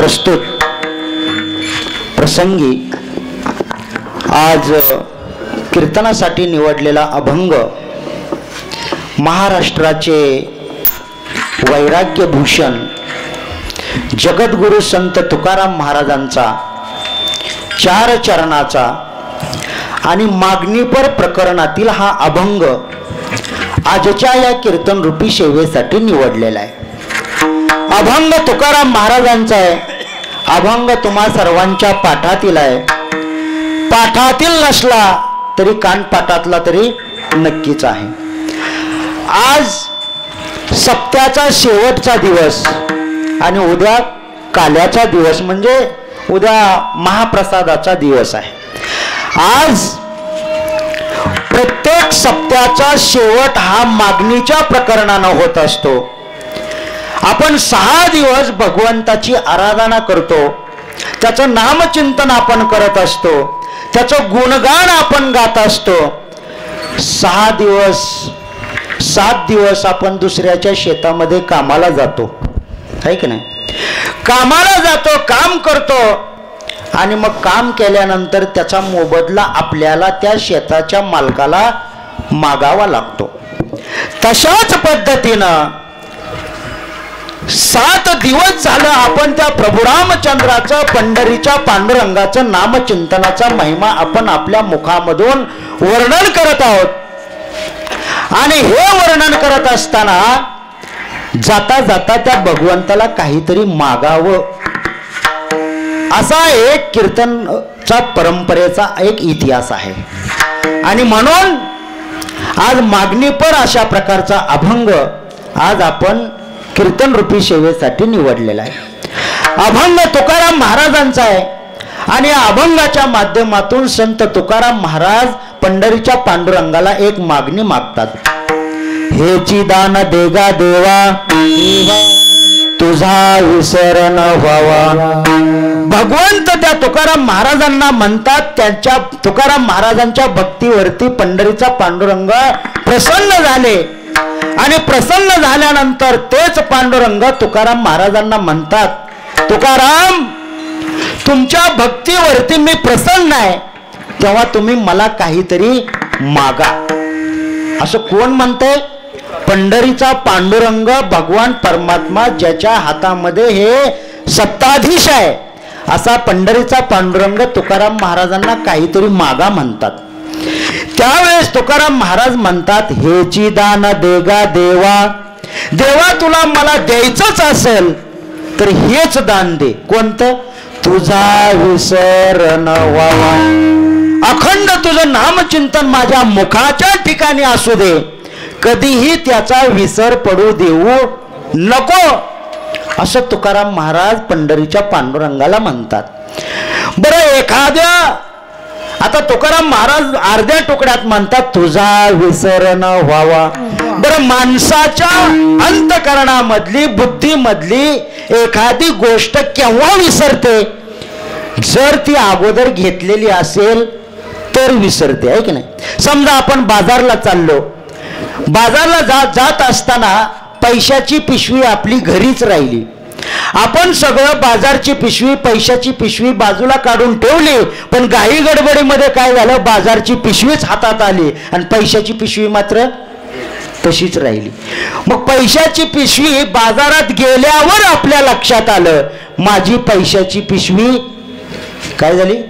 प्रस्तुत प्रसंगी आज कीर्तनासाठी निवडलेला अभंग महाराष्ट्राचे वैराग्यभूषण जगद्गुरु संत तुकाराम महाराजांचा 4 चरणाचा आणि मागणीपर प्रकरणातील हा अभंग आजच्या या कीर्तन रूपी सेवेसाठी निवडलेला आहे। अभंग तुकाराम महाराजांचा आहे। अभंग तुम्हा सर्वांच्या पाठातील आहे। पाठातील नसला तरी कानपाठातला तरी नक्कीच आहे। आज सप्त्याचा शेवटचा दिवस आणि उद्या काल्याचा दिवस म्हणजे उद्या महाप्रसादाचा दिवस आहे। आज प्रत्येक सप्त्याचा शेवट हा मागणीच्या प्रकरणानं होत असतो। आपण 6 दिवस भगवंताची आराधना करतो, त्याचं नामचिंतन आपण करत असतो, त्याचं गुणगान आपण गात असतो। 6 दिवस 7 दिवस आपण दुसऱ्याच्या शेतामध्ये कामाला जातो, है की नाही? कामाला जातो, काम करतो आणि मग काम केल्यानंतर त्याचा मोबदला आपल्याला त्या शेताच्या मालकाला मागावा लागतो। तशाच पद्धतीनं 7 दिवस झालं आपण त्या प्रभू रामचंद्राचं पंढरीच्या पांडुरंगाचं नामचिंतनाचा महिमा आपण आपल्या मुखामधून वर्णन करत आहोत। आणि हे वर्णन करत असताना जाता जाता त्या भगवंताला काहीतरी मागावं असा एक कीर्तनचा परंपरेचा एक इतिहास आहे। आणि म्हणून आज मागणीपर अशा प्रकारचा अभंग आज आपण कीर्तन रूपी सेवेसाठी निवडलेला आहे। अभंग तुकाराम महाराजांचा आहे आणि या अभंगाच्या माध्यमातून संत तुकाराम महाराज पंढरीच्या पांडुरंगाला एक मागणी मागतात। हेची दान देगा देवा तुझा विसर न व्हावा। भगवंत त्या तुकाराम महाराजांना म्हणतात, त्यांच्या तुकाराम महाराजांच्या भक्तीवरती पंढरीचा पांडुरंग प्रसन्न झाले आणि प्रसन्न झाल्यानंतर तेच पांडुरंग तुकाराम महाराजांना म्हणतात, तुकाराम तुमच्या भक्तीवरती मी प्रसन्न आहे, तेव्हा तुम्ही मला काहीतरी मागा। असं कोण म्हणतंय? पंढरीचा पांडुरंग भगवान परमात्मा ज्याच्या हातामध्ये हे सत्ताधीश आहे असा पंढरीचा पांडुरंग तुकाराम महाराजांना काहीतरी मागा म्हणतात। त्यावेळेस तुकाराम महाराज म्हणतात, हेची दान देगा देवा, देवा तुला मला द्यायचंच असेल तर हेच दान दे। कोणतं? तुझा विसर न व्हावा। अखंड तुझं नामचिंतन माझ्या मुखाच्या ठिकाणी असू दे, कधीही त्याचा विसर पडू देऊ नको, असं तुकाराम महाराज पंढरीच्या पांडुरंगाला म्हणतात। बरं, एखाद्या आता तुकाराम महाराज अर्ध्या तुकड्यात म्हणतात तुझा विसर न व्हावा। बरं, माणसाच्या अंतःकरणामधली बुद्धीमधली एखादी गोष्ट केव्हा विसरते? जर ती अगोदर घेतलेली असेल तर विसरते, आहे की नाही? समजा आपण बाजारला चाललो, बाजारला जात असताना पैशाची पिशवी आपली घरीच राहिली। आपण सगळं बाजारची पिशवी पैशाची पिशवी बाजूला काढून ठेवली, पण घाई गडबडीमध्ये काय झालं, बाजारची पिशवीच हातात आली आणि पैशाची पिशवी मात्र तशीच राहिली। मग पैशाची पिशवी बाजारात गेल्यावर आपल्या लक्षात आलं माझी पैशाची पिशवी काय झाली,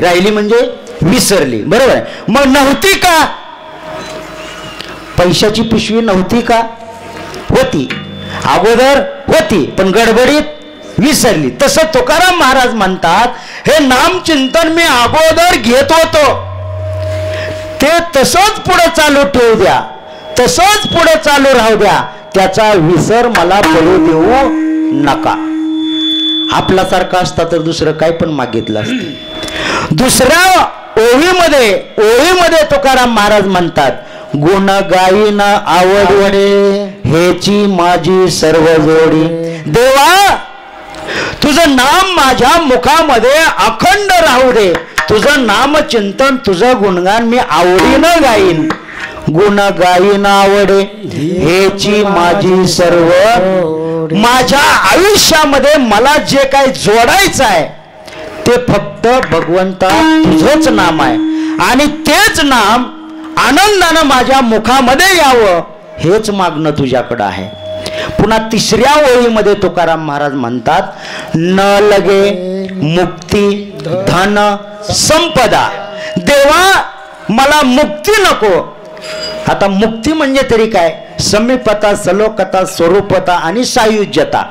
राहिली म्हणजे विसरली, बरोबर आहे? मग नव्हती का? पैशाची पिशवी नव्हती का? होती, अगोदर होती, पण गडबडीत विसरली। तसं तुकाराम महाराज म्हणतात, हे नामचिंतन मी अगोदर घेत होतो, ते तसंच पुढे चालू ठेवू द्या, तसंच पुढे चालू राहू द्या, त्याचा विसर मला पडू देऊ नका। आपल्यासारखा असता तर दुसरं काय पण मागितलं असतं। दुसऱ्या ओळीमध्ये तुकाराम महाराज म्हणतात, गुण गायीन आवडवडे हेची माझी सर्व जोडी। देवा तुझं नाम माझ्या मुखामध्ये अखंड राहू दे, तुझं नामचिंतन तुझं गुणगान मी आवडीनं गाईन। गुण गायीन आवडे हेची माझी सर्व माझ्या आयुष्यामध्ये मला जे काही जोडायचं आहे ते फक्त भगवंता तुझंच नाम आहे आणि तेच नाम आनंदानं माझ्या मुखामध्ये यावं हेच मागणं तुझ्याकडं आहे. पुन्हा तिसऱ्या ओळीमध्ये तुकाराम महाराज म्हणतात, न लगे मुक्ती धन संपदा. देवा मला मुक्ती नको. आता मुक्ती म्हणजे तरी काय? समीपता, सलोकता, स्वरूपता आणि सायुज्यता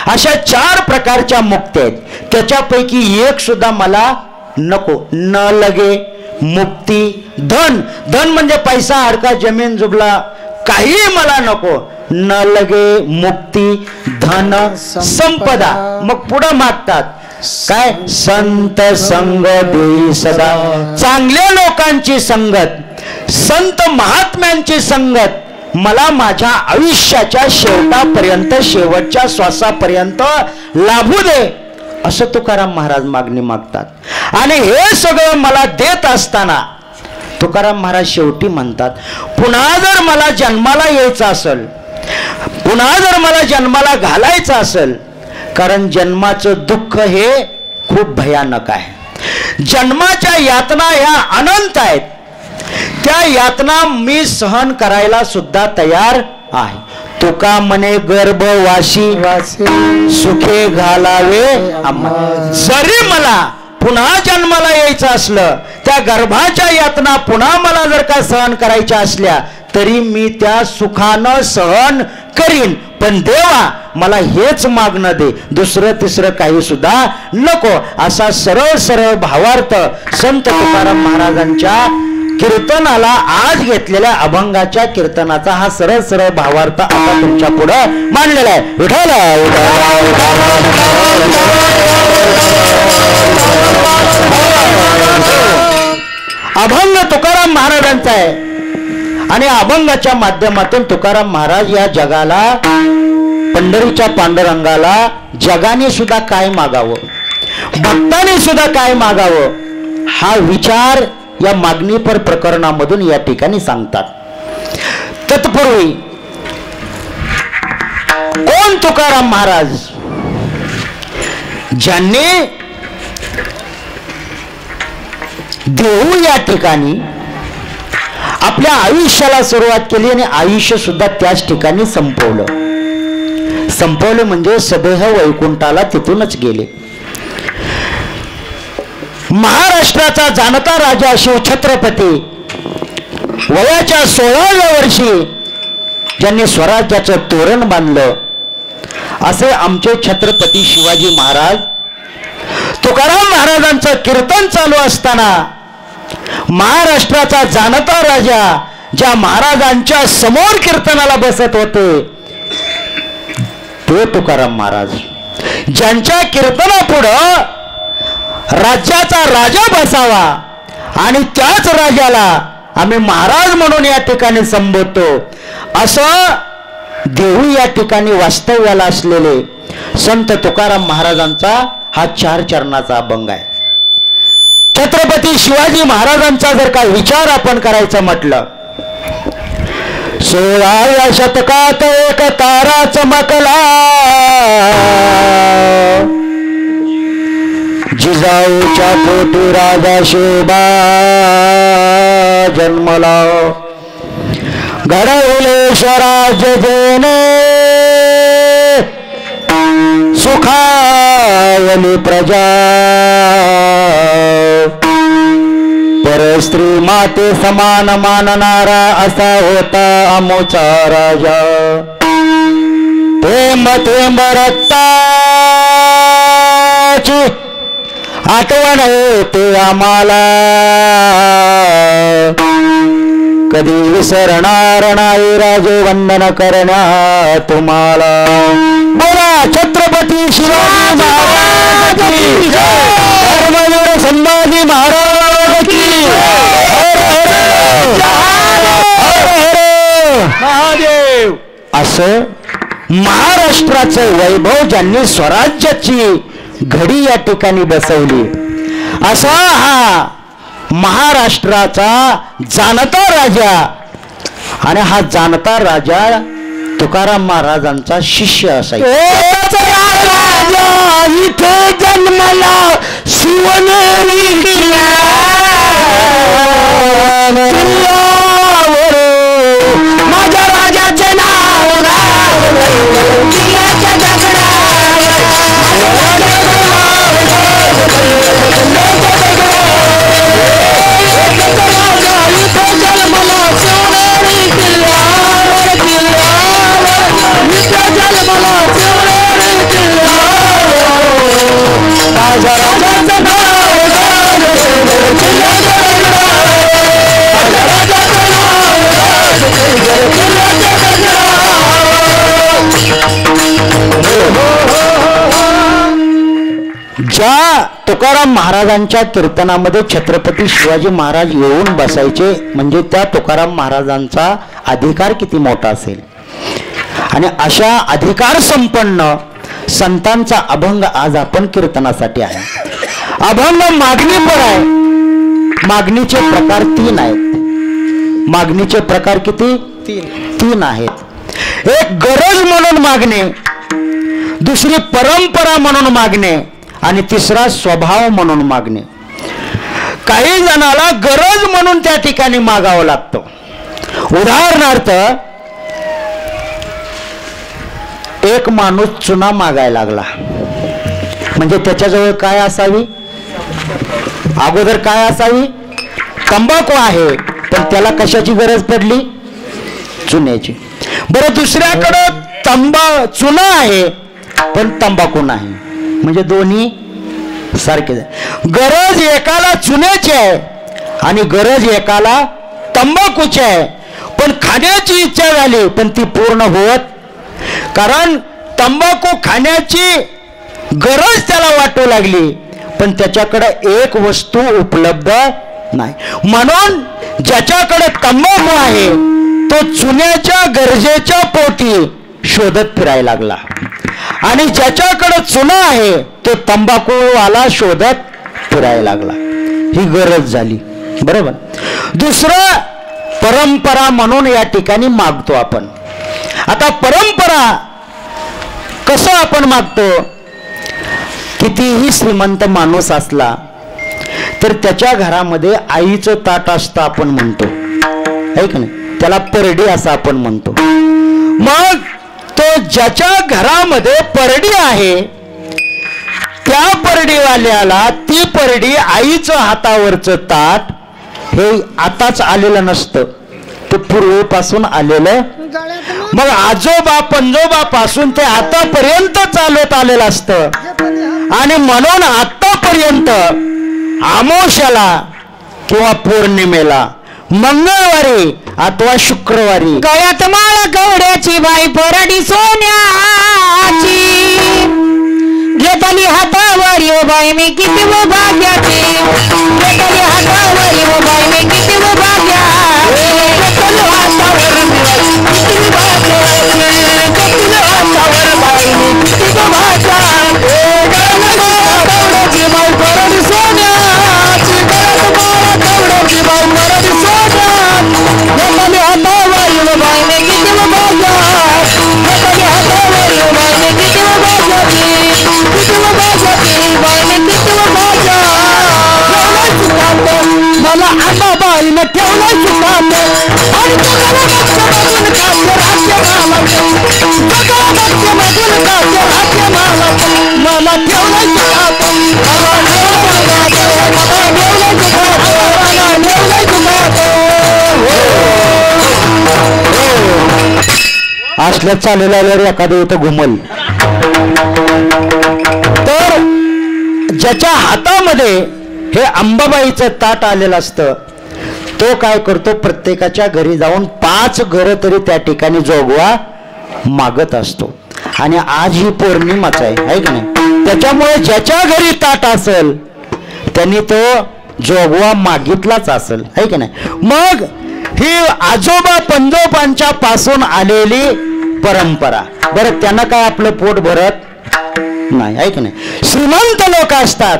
अशा 4 प्रकारच्या मुक्ती आहेत. त्याच्यापैकी एक सुद्धा मला नको. न लगे मुक्ती धन. धन म्हणजे पैसा हडका जमीन जुबला काही मला नको. न लगे मुक्ती धन संपदा. मग पुढे मागतात काय? संत संग देई सदा. चांगल्या लोकांची संगत, संत महात्म्यांची संगत मला माझ्या आयुष्याच्या शेवटापर्यंत, शेवटच्या श्वासापर्यंत लाभू दे असं तुकाराम महाराज मागणी मागतात. आणि हे सगळं मला देत असताना तुकाराम महाराज शेवटी म्हणतात, पुन्हा जर मला जन्माला यायचं असेल, पुन्हा जर मला जन्माला घालायचं असेल, कारण जन्माचं दुःख हे खूप भयानक आहे. जन्माच्या यातना ह्या अनंत आहेत. त्या यातना मी सहन करायला सुद्धा तयार आहे. तुका मने गर्भवासी सुखे घालावे. जरी मला पुन्हा जन्माला यायचं असलं, त्या गर्भाच्या यातना पुन्हा मला जर का सहन करायच्या असल्या तरी मी त्या सुखानं सहन करीन. पण देवा मला हेच मागणं दे, दुसरं तिसरं काही सुद्धा नको. असा सरळ सरळ भावार्थ संत तुकाराम महाराजांच्या कीर्तनाला, आज घेतलेल्या अभंगाच्या कीर्तनाचा हा सरळ सरळ भावार्थ आता तुमच्या पुढे मांडलेला आहे. विठ्ठल अभंग तुकाराम महाराजांचा आहे आणि अभंगाच्या माध्यमातून तुकाराम महाराज या जगाला, पंढरीच्या पांडुरंगाला जगाने सुद्धा काय मागावं, भक्तांनी सुद्धा काय मागावं हा विचार या मागणीपर प्रकरणामधून या ठिकाणी सांगतात. तत्पूर्वी कोण तुकाराम महाराज? ज्यांनी देहू या ठिकाणी आपल्या आयुष्याला सुरुवात केली आणि आयुष्य सुद्धा त्याच ठिकाणी संपवलं. संपवलं म्हणजे सदेह वैकुंठाला तिथूनच गेले. महाराष्ट्राचा जाणता राजा शिवछत्रपती वयाच्या 16व्या वर्षी ज्यांनी स्वराज्याचं तोरण बांधलं असे आमचे छत्रपती शिवाजी महाराज. तुकाराम महाराजांचं कीर्तन चालू असताना महाराष्ट्राचा जाणता राजा ज्या महाराजांच्या समोर कीर्तनाला बसत होते ते तुकाराम महाराज, ज्यांच्या कीर्तनापुढं राज्याचा राजा बसावा आणि त्याच राजाला आम्ही महाराज म्हणून या ठिकाणी संबोधतो, असं देहू या ठिकाणी वास्तव्याला असलेले संत तुकाराम महाराजांचा हा 4 चरणाचा अभंग आहे. छत्रपती शिवाजी महाराजांचा जर का विचार आपण करायचं म्हटलं, 16व्या शतकात एक तारा चमकला, जिजाऊच्या पोटी राजा शोभा जन्मला, घडवले स्वराज्य जेने सुखावली प्रजा, परस्त्री माते समान मानणारा असा होता आमचा राजा. थेंब थेंब रक्ताची आठवण येते आम्हाला, कधी विसरणार नाही राजे वंदन करण्या तुम्हाला. बोला छत्रपती शिवाजी महाराज की जय, धर्मवीर संभाजी महाराज की महादेव. असं महाराष्ट्राचं वैभव ज्यांनी स्वराज्याची घडी या ठिकाणी बसवली, असा हा महाराष्ट्राचा जाणता राजा. आणि हा जाणता राजा तुकाराम महाराजांचा शिष्य असायचा. इथे जन्मला शिवनेरी माझ्या राजाचे नाव ज्या तुकाराम महाराजांच्या कीर्तनामध्ये छत्रपती शिवाजी महाराज येऊन बसायचे म्हणजे त्या तुकाराम महाराजांचा अधिकार किती मोठा असेल. आणि अशा अधिकार संपन्न संतांचा अभंग आज आपण कीर्तनासाठी आहे. अभंग मागणी पण आहे. मागणीचे प्रकार 3 आहेत. मागणीचे प्रकार किती? 3 आहेत. एक गरज म्हणून मागणे, दुसरी परंपरा म्हणून मागणे आणि तिसरा स्वभाव म्हणून मागणे. काही जणाला गरज म्हणून त्या ठिकाणी मागावं लागतं. उदाहरणार्थ एक माणूस चुना मागायला लागला म्हणजे त्याच्याजवळ काय असावी? अगोदर काय असावी? तंबाखू आहे पण त्याला कशाची गरज पडली? चुन्याची. बरं दुसऱ्याकडं चुना आहे पण तंबाखू नाही म्हणजे दोन्ही सारखेच आहे. गरज एकाला चुन्याची आहे आणि गरज एकाला तंबाखूची आहे पण खाण्याची इच्छा झाली पण ती पूर्ण होत. कारण तंबाखू खाण्याची गरज त्याला वाटू लागली पण त्याच्याकडे एक वस्तू उपलब्ध नाही. म्हणून ज्याच्याकडे तंबाखू आहे तो चुन्याच्या गरजेच्या पोटी शोधत फिरायला लागला आणि ज्याच्याकडे चुना आहे तो तंबाखूवाला शोधत फिरायला लागला. ही गरज झाली. बरोबर. दुसरं परंपरा म्हणून या ठिकाणी मागतो आपण. आता परंपरा कसं आपण मागतो? कितीही श्रीमंत माणूस असला तर त्याच्या घरामध्ये आईचं ताट असतं आपण म्हणतो आहे का नाही? त्याला परडी असं आपण म्हणतो. मग तो ज्याच्या घरामध्ये परडी आहे त्या परडीवाल्याला ती परडी आईचं हातावरचं ताट हे आताच आलेलं नसतं, ते पूर्वीपासून आलेलं. मग आजोबा पंजोबा पासून ते आतापर्यंत चालत आलेलं असतं आणि म्हणून आतापर्यंत अमावास्येला किंवा पौर्णिमेला मंगळवारी अथवा शुक्रवारी गळ्यात माळ कवड्याची बाई परडी सोन्याची घेतली हातावर यो बाई मी किती व भाग्याची घेतली हातावर यो बाई मी किती व भाग्याची घेतली हातावर किती भाग्याची घेतली हातावर बाई मी किती व भाग्याची कवड्याची बाई परडी सोन्याची गळ्यात माळ कवड्याची बाई परडी सोन्याची घेतली हातावर यो बाई मी किती व भाग्याची घेतली हातावर यो बाई मी किती व भाग्याची मला आंबाबाईनं ठेवलं सुखात आणि मला ठेवलं असल्या चालेल आल्यावर एखादं इथं घुमल. तर ज्याच्या हातामध्ये हे अंबाबाईचं ताट आलेलं असतं तो काय करतो? प्रत्येकाच्या घरी जाऊन 5 घरं तरी त्या ठिकाणी जोगवा मागत असतो. आणि आज ही पौर्णिमाच आहे की नाही? त्याच्यामुळे ज्याच्या घरी ताट असेल त्यांनी तो जोगवा मागितलाच असेल आहे की नाही? मग ही आजोबा पंजोबांच्या पासून आलेली परंपरा. बरं त्यांना काय आपलं पोट भरत नाही आहे की नाही? श्रीमंत लोक असतात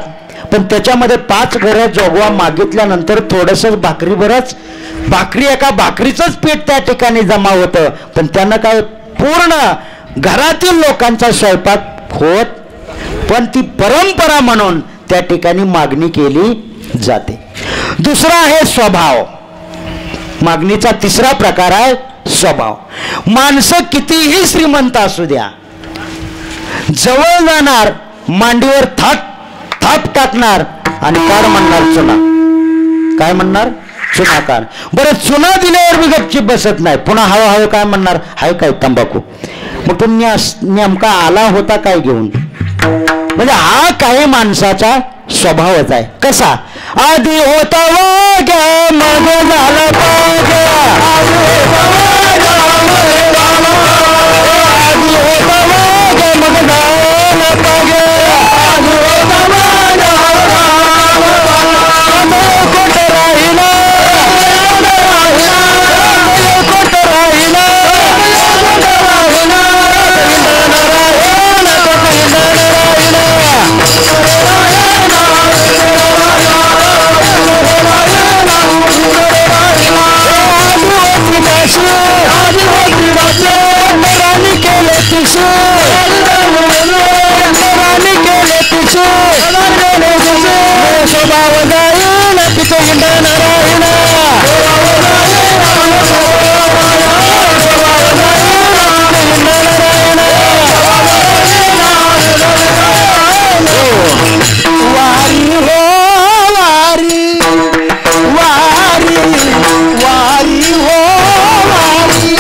पण त्याच्यामध्ये 5 घरं जोगवा मागितल्यानंतर थोडंसं भाकरी बरंच भाकरी एका भाकरीचंच पीठ त्या ठिकाणी जमा होतं पण त्यांना काय संपूर्ण घरातील लोकांचा स्वयंपाक होत, पण ती परंपरा म्हणून त्या ठिकाणी मागणी केली जाते. दुसरा आहे स्वभाव. मागणीचा तिसरा प्रकार आहे स्वभाव. माणसं कितीही श्रीमंत असू द्या, जवळ जाणार, मांडीवर थाप टाकणार आणि कार म्हणणार चुना. काय म्हणणार? चुना कार. बरं, चुना दिल्यावर मी गपचीप बसत नाही, पुन्हा हळूहळू काय म्हणणार, हाय काय तंबाखू. मग तो नेमका आला होता काय घेऊन? म्हणजे हा काही माणसाचा स्वभावच आहे. कसा? आधी होता वाघ मग झाला पाघ, आधी होता वाघ मग झाला पाघ, कोट राहिला कोट राहिला स्वभाव जाईल तिथे वारी हो वारी वारी वारी हो वारी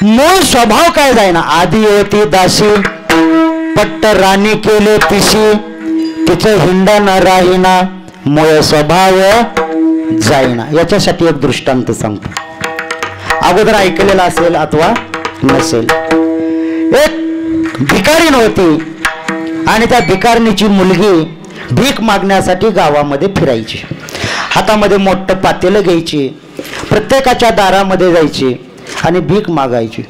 मूळ स्वभाव काय जायना. आधी होती दासी पट्ट राणी केले पिशी, तिचं हिंडा न राहीना मूळ स्वभाव जाईना. याच्यासाठी एक दृष्टांत सांगतो. अगोदर ऐकलेला असेल अथवा नसेल. एक भिकारीण होती आणि त्या भिकारणीची मुलगी भीक मागण्यासाठी गावामध्ये फिरायची. हातामध्ये मोठं पातेलं घ्यायची, प्रत्येकाच्या दारामध्ये जायची आणि भीक मागायची.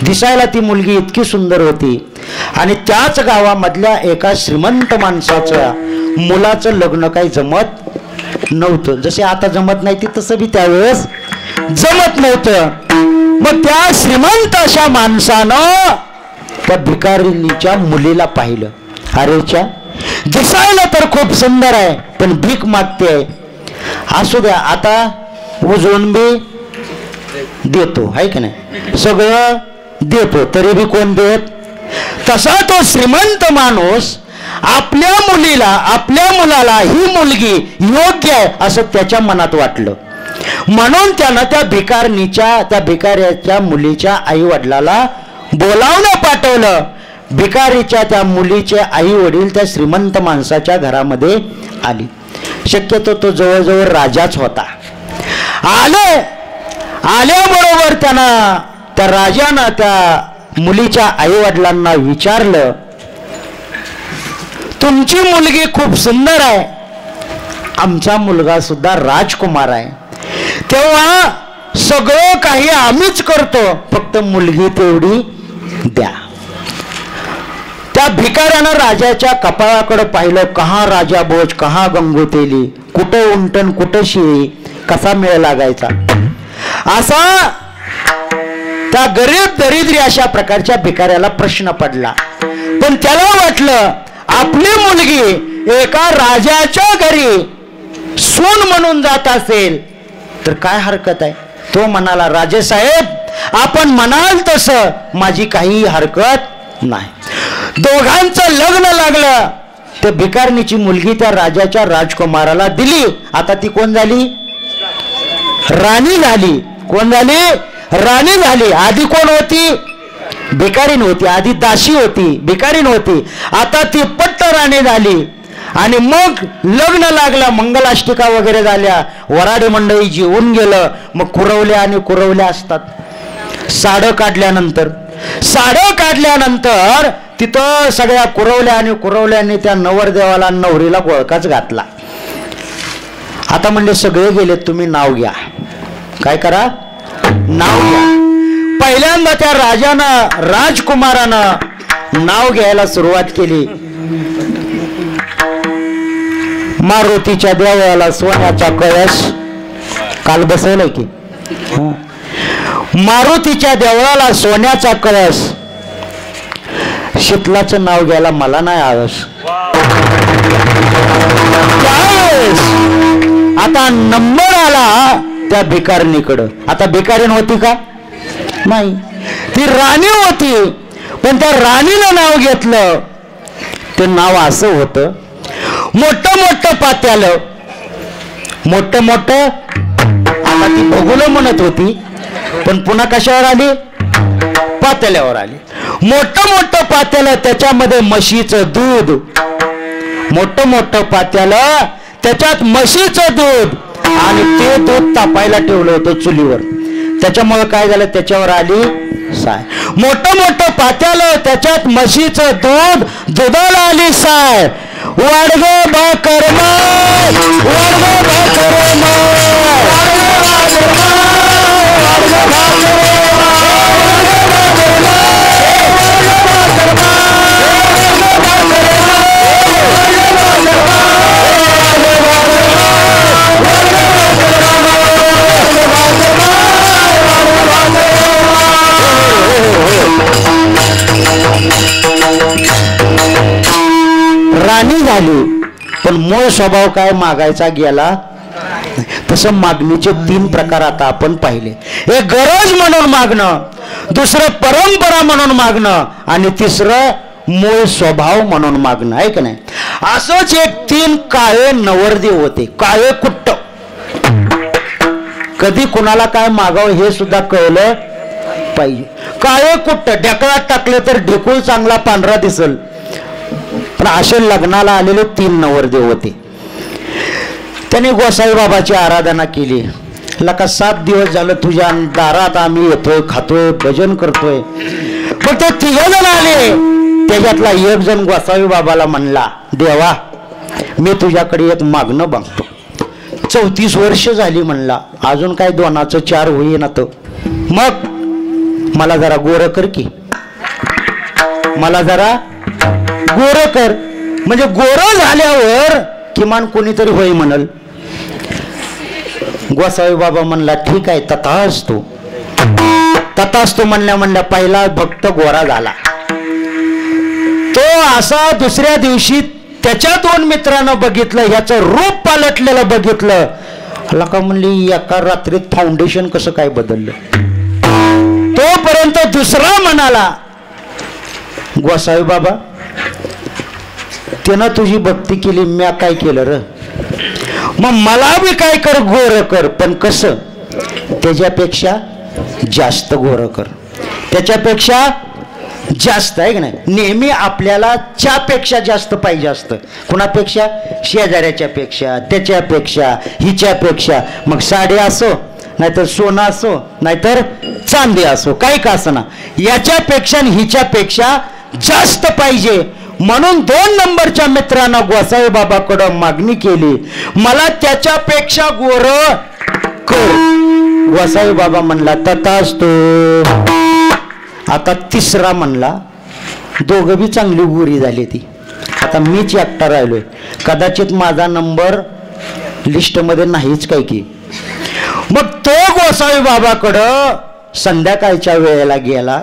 दिसायला ती मुलगी इतकी सुंदर होती आणि त्याच गावामधल्या एका श्रीमंत माणसाच्या मुलाचं लग्न काही जमत नव्हतं. जसे आता जमत नाही ती तसं बी त्यावेळेस जमत नव्हतं. मग त्या श्रीमंत अशा माणसानं त्या भिकारीणीच्या मुलीला पाहिलं. अरेच्या, दिसायला तर खूप सुंदर आहे पण भीक मागते. असू द्या, आता उजळून बी देतो, आहे की नाही, सगळं देतो, तरी बी कोण देत. तसा तो श्रीमंत माणूस आपल्या मुलीला, आपल्या मुलाला ही मुलगी योग्य आहे असं त्याच्या मनात वाटलं. म्हणून त्यानं त्या भिकाऱ्याच्या मुलीच्या आई वडिलाला बोलावलं, पाठवलं. भिकारीच्या त्या मुलीचे आई वडील त्या श्रीमंत माणसाच्या घरामध्ये आली. शक्यतो तो जवळजवळ राजाच होता. आल्याबरोबर त्यानं, त्या राजानं त्या मुलीच्या आई वडिलांना विचारलं, तुमची मुलगी खूप सुंदर आहे, आमचा मुलगा सुद्धा राजकुमार आहे, तेव्हा सगळं काही आम्हीच करतो, फक्त मुलगी तेवढी द्या. त्या भिकाऱ्यानं राजाच्या कपाळाकडे पाहिलं. कहा राजा बोज, कहा गंगू तेली, कुठं उंटन कुठं शिळी, कसा मेळ लागायचा. असा त्या गरीब दरिद्री अशा प्रकारच्या भिकाऱ्याला प्रश्न पडला. पण त्याला वाटलं आपली मुलगी एका राजाच्या घरी सून म्हणून जात असेल तर काय हरकत आहे? तो म्हणाला, राजेसाहेब आपण म्हणाल तसं माझी काही हरकत नाही. दोघांचं लग्न लागलं. ते भिकारणीची मुलगी त्या राजाच्या राजकुमाराला दिली. आता ती कोण झाली? राणी झाली. कोण झाली? राणी झाली. आधी कोण होती? भिकारीण होती. आधी दासी होती, भिकारीण होती. आता ती पट्ट राणी झाली. आणि मग लग्न लागलं, मंगलाष्टिका वगैरे झाल्या, वराडी मंडळी जेवून गेलं. मग कुरवल्या आणि कुरवल्या असतात. साडं काढल्यानंतर तिथं सगळ्या कुरवल्या आणि कुरवल्याने त्या नवरदेवाला नवरीला गोळकाच घातला. आता म्हणजे सगळे गेले, तुम्ही नाव घ्या. काय करा? नाव घ्या. पहिल्यांदा त्या राजानं, राजकुमारानं नाव घ्यायला सुरुवात केली. मारुतीच्या देवाला सोन्याचा कळस, काल बसवलाय की, मारुतीच्या देवळाला सोन्याचा कळस. शीतलाचं नाव घ्यायला मला नाही आळस. आता नंबर आला त्या भिकारणीकडं. आता भिकारीण होती का? नाही, ती राणी होती. पण त्या राणीनं नाव घेतलं. ते नाव असं होतं, मोठं मोठं पात्यालं. मोठं मोठं. आता ती भगुलं म्हणत होती, पण पुन्हा कशावर आली? पातेल्यावर आली. मोठं मोठं पातेलं, त्याच्यामध्ये म्हशीचं दूध. मोठं मोठं पातेलं, त्याच्यात म्हशीचं दूध. आणि ते दूध तापायला ठेवलं होतं चुलीवर. त्याच्यामुळे काय झालं? त्याच्यावर आली साय. मोठं मोठं पातेलं, त्याच्यात म्हशीचं दूध, दुधाला आली साय. वाडग भाकर माय, वाडग भाकर माय, राणी झाली. पण मूळ स्वभाव काय? मागायचा गेला. तसं मागणीचे 3 प्रकार आता आपण पाहिले. एक गरज म्हणून मागणं, दुसरं परंपरा म्हणून मागणं, आणि तिसरं मूळ स्वभाव म्हणून मागणं. आहे का नाही? असंच एक 3 काळे नवरदेव होते. काळे कुट्ट. कधी कुणाला काय मागावं हे सुद्धा कळलं पाहिजे. काळे कुट्ट. ढेकळात टाकले तर ढेकूळ चांगला पांढरा दिसल. पण असे लग्नाला आलेले 3 नवरदेव होते. त्याने गोसाई बाबाची आराधना केली. लका 7 दिवस झालं तुझ्या दारात आम्ही येतोय, खातोय, भजन करतोय. पण ते 3 जण आले. त्याच्यातला एक जण गोसाई बाबाला म्हणला, देवा मी तुझ्याकडे एक मागणं मागतो. 34 वर्ष झाली म्हणला, अजून काय 2चं 4 होईना. तर मग मला जरा गोरं कर की, मला जरा गोरं कर. म्हणजे गोरं झाल्यावर किमान कोणीतरी होई म्हणल. गोसावी बाबा म्हणला, ठीक आहे, तथास्तु. तथास्तु म्हणल्या पहिला भक्त गोरा झाला. तो असा दुसऱ्या दिवशी त्याच्या 2 मित्रांना बघितलं, ह्याचं रूप पालटलेलं बघितलं. लका म्हणली, एका रात्रीत फाउंडेशन कसं काय बदललं. तोपर्यंत दुसरा म्हणाला, गोसावी बाबा त्यानं तुझी भक्ती केली, म्या काय केलं र? मग मला बी काय कर, गोरं कर. पण कसं? त्याच्यापेक्षा जास्त गोरं कर, त्याच्यापेक्षा जास्त. आहे की नाही? नेहमी आपल्याला च्यापेक्षा जास्त पाहिजे असतं. कुणापेक्षा? शेजाऱ्याच्या पेक्षा, त्याच्यापेक्षा, हिच्यापेक्षा. मग साडी असो, नाहीतर सोनं असो, नाहीतर चांदी असो, काही का असं ना, याच्यापेक्षा आणि हिच्यापेक्षा जास्त पाहिजे. म्हणून 2 नंबरच्या मित्रांना गोसाई बाबाकडं मागणी केली, मला त्याच्यापेक्षा गोरं कर. गोसाई बाबा म्हणला, तथास्तु. आता तिसरा म्हणला, दोघं बी चांगली गोरी झाली ती. आता मीच एकटा राहिलोय, कदाचित माझा नंबर लिस्टमध्ये नाहीच काय की. मग तो गोसाई बाबाकडं संध्याकाळच्या वेळेला गेला.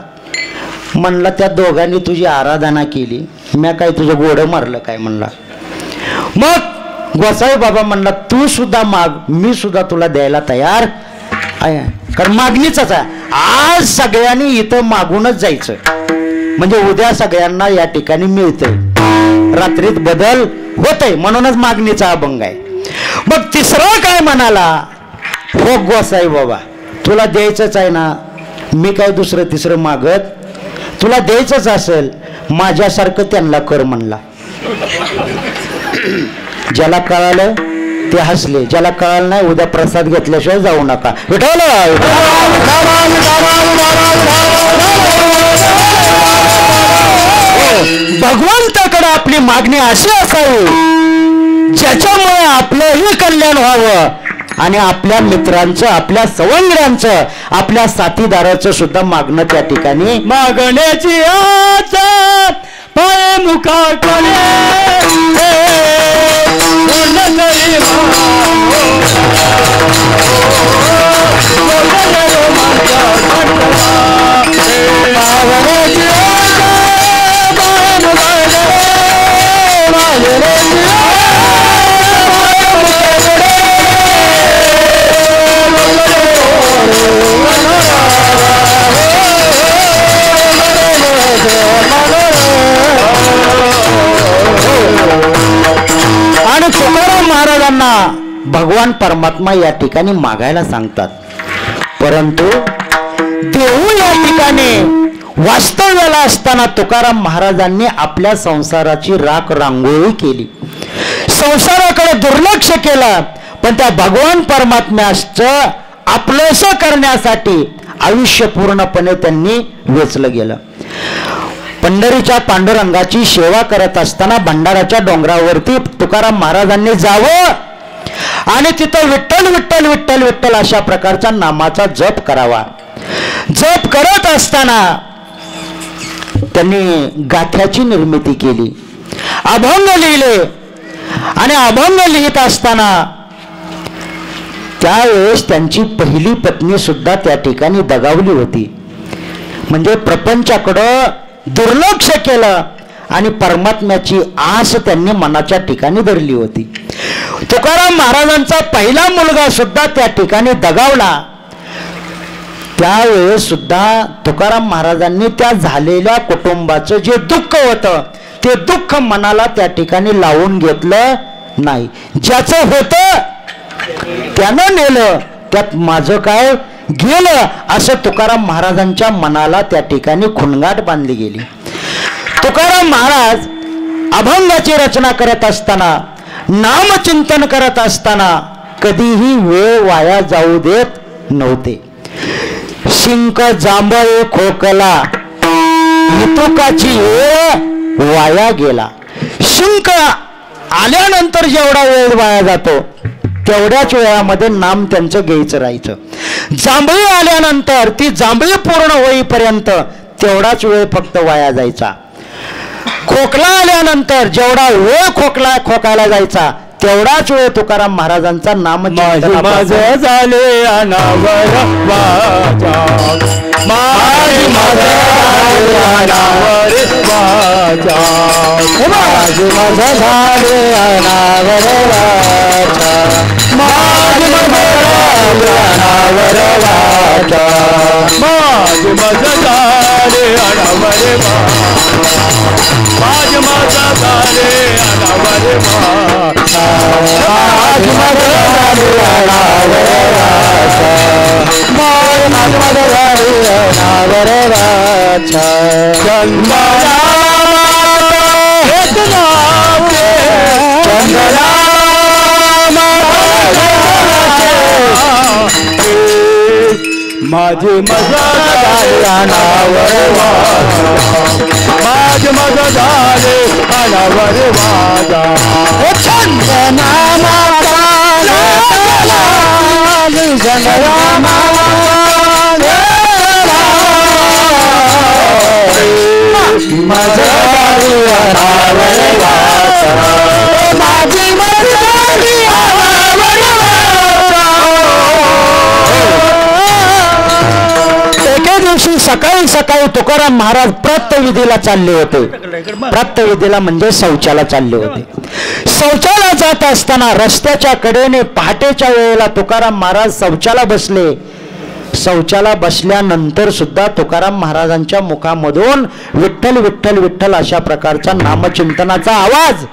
म्हणला, त्या दोघांनी तुझी आराधना केली, म्या काय तुझं गोडं मारलं काय? म्हणला. मग गोसाई बाबा म्हणला तू सुद्धा माग, मी सुद्धा तुला द्यायला तयार आहे. कारण मागणीच आहे. आज सगळ्यांनी इथं मागूनच जायचं म्हणजे उद्या सगळ्यांना या ठिकाणी मिळतंय. रात्रीत बदल होतय म्हणूनच मागणीचा अभंग आहे. मग तिसरा काय म्हणाला, हो गोसाई बाबा तुला द्यायचंच आहे ना, मी काय दुसरं तिसरं मागत, तुला द्यायचंच असेल माझ्यासारखं त्यांना कर म्हणला. ज्याला कळालं ते हसले, ज्याला कळालं नाही उद्या प्रसाद घेतल्याशिवाय जाऊ नका. विठ्ठल भगवंताकडे आपली मागणी अशी असावी ज्याच्यामुळे आपलंही कल्याण व्हावं आणि आपल्या मित्रांचं, आपल्या सवंगड्यांचं, आपल्या साथीदाराचं सुद्धा मागणं त्या ठिकाणी मागण्याची आच पाय मुखाकडे आणि तुकाराम महाराजांना भगवान परमात्मा या ठिकाणी मागायला सांगतात. परंतु देऊ या ठिकाणी वास्तव्याला असताना तुकाराम महाराजांनी आपल्या संसाराची राख रांगोळी केली, संसाराकडे दुर्लक्ष केलं. पण त्या भगवान परमात्म्याचं आपलंसं करण्यासाठी आयुष्य पूर्णपणे त्यांनी वेचलं गेलं. पंढरीच्या पांडुरंगाची सेवा करत असताना भंडाराच्या डोंगरावरती तुकाराम महाराजांनी जावं आणि तिथं विठ्ठल विठ्ठल विठ्ठल विठ्ठल अशा प्रकारचा नामाचा जप करावा. जप करत असताना त्यांनी गाथ्याची निर्मिती केली, अभंग लिहिले आणि अभंग लिहित असताना त्यावेळेस त्यांची पहिली पत्नी सुद्धा त्या ठिकाणी दगावली होती. म्हणजे प्रपंचाकडं दुर्लक्ष केलं आणि परमात्म्याची आस त्यांनी मनाच्या ठिकाणी धरली होती. तुकाराम महाराजांचा पहिला मुलगा सुद्धा त्या ठिकाणी दगावला. त्यावेळेस सुद्धा तुकाराम महाराजांनी त्या झालेल्या कुटुंबाचं जे दुःख होतं ते दुःख मनाला त्या ठिकाणी लावून घेतलं नाही. ज्याचं होतं त्यानं नेलं, त्यात माझं काय गेलं असं तुकाराम महाराजांच्या मनाला त्या ठिकाणी खुणगाट बांधली गेली. तुकाराम महाराज अभंगाची रचना करत असताना, नामचिंतन करत असताना कधीही वेळ वाया जाऊ देत नव्हते. शिंक जांभळे खोकला हितुकाची वेळ वाया गेला. शिंक आल्यानंतर जेवढा वेळ वाया जातो तेवढ्याच वेळामध्ये नाम त्यांचं घ्यायचं राहायचं. जांभळी आल्यानंतर ती जांभळी पूर्ण होईपर्यंत तेवढाच वेळ फक्त वाया जायचा. खोकला आल्यानंतर जेवढा वेळ खोकायला जायचा तेवढाच वेळ तुकाराम महाराजांचा नाम माझे झाले अनावर वाचा, माझे माझे अनावर वाचा, माझे माझे झाले अनावर वाचा, माझे माझे अनावर वाचा, माझे माझे झाले अनावर वाचा, माझे माझे झाले अनावर वाचा, माझे माझे झाले अनावर वाचा, माझे माझे झाले अनावर वाचा. चंदना हेच नाव चंदना माझे मजा झाले अनावर वाचा, माझे मजा झाले अनावर वाचा. चंदना माता माझे अनावर वाचा, माझी एके दिवशी सकाळी सकाळी तुकाराम महाराज प्रातःविधीला चालले होते. प्रातःविधीला म्हणजे शौचाला चालले होते. शौचाला जात असताना रस्त्याच्या कडेने पहाटेच्या वेळेला तुकाराम महाराज शौचाला बसले. शौचाला बसल्यानंतर सुद्धा तुकाराम महाराजांच्या मुखामधून विठ्ठल विठ्ठल विठ्ठल अशा प्रकारचा नामचिंतनाचा आवाज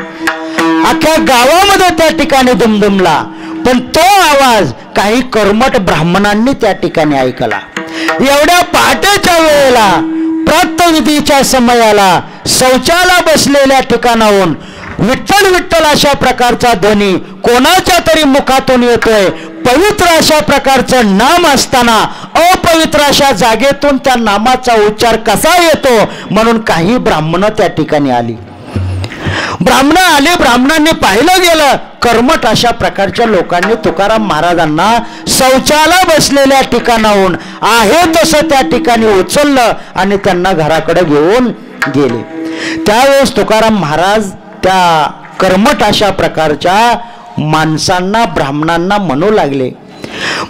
अख्ख्या गावामध्ये त्या ठिकाणी दुमदुमला. पण तो आवाज काही कर्मठ ब्राह्मणांनी त्या ठिकाणी ऐकला. एवढ्या पहाटेच्या वेळेला प्रातःविधीच्या समयाला शौचाला बसलेल्या ठिकाणाहून विठ्ठल विठ्ठल अशा प्रकारचा ध्वनी कोणाच्या तरी मुखातून येतोय. पवित्र अशा प्रकारचं नाम असताना अपवित्र अशा जागेतून त्या नामाचा उच्चार कसा येतो म्हणून काही ब्राह्मण त्या ठिकाणी आली. ब्राह्मण आले. ब्राह्मणांनी पाहिलं गेलं कर्मठ अशा प्रकारच्या लोकांनी तुकाराम महाराजांना शौचाला बसलेल्या ठिकाणाहून आहे तसं त्या ठिकाणी उचललं आणि त्यांना घराकडे घेऊन गेले. त्यावेळेस तुकाराम महाराज त्या कर्मठ अशा प्रकारच्या माणसांना ब्राह्मणांना म्हणू लागले,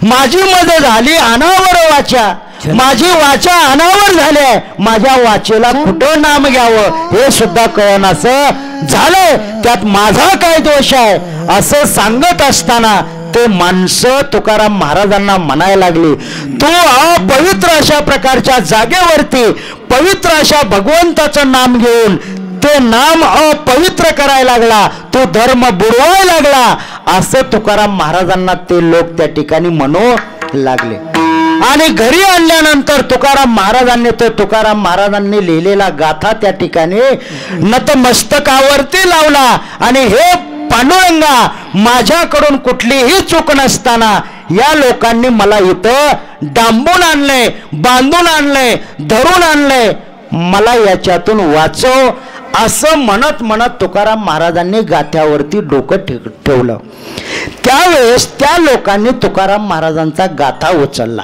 माझी मदत झाली अनावर वाचा, माझी वाचा अनावर झाली, माझ्या वाचेला कुठं नाम घ्यावं हे सुद्धा कळेनासं झालंय, त्यात माझा काय दोष आहे असं सांगत असताना ते माणसं तुकाराम महाराजांना म्हणायला लागली, तू अपवित्र अशा प्रकारच्या जागेवरती पवित्र अशा भगवंताचं नाम घेऊन ते नाम अपवित्र करायला लागला, तो धर्म बुडवायला लागला असं तुकाराम महाराजांना ते लोक त्या ठिकाणी म्हणू लागले. आणि घरी आणल्यानंतर तुकाराम महाराजांनी लिहिलेला गाथा त्या ठिकाणी नतमस्तकावरती लावला आणि हे पांडुरंगा, माझ्याकडून कुठलीही चूक नसताना या लोकांनी मला इथं डांबून आणले, बांधून आणले, धरून आणले, मला याच्यातून वाचव असं म्हणत म्हणत तुकाराम महाराजांनी गाथ्यावरती डोकं ठेवलं. त्यावेळेस त्या लोकांनी तुकाराम महाराजांचा गाथा उचलला.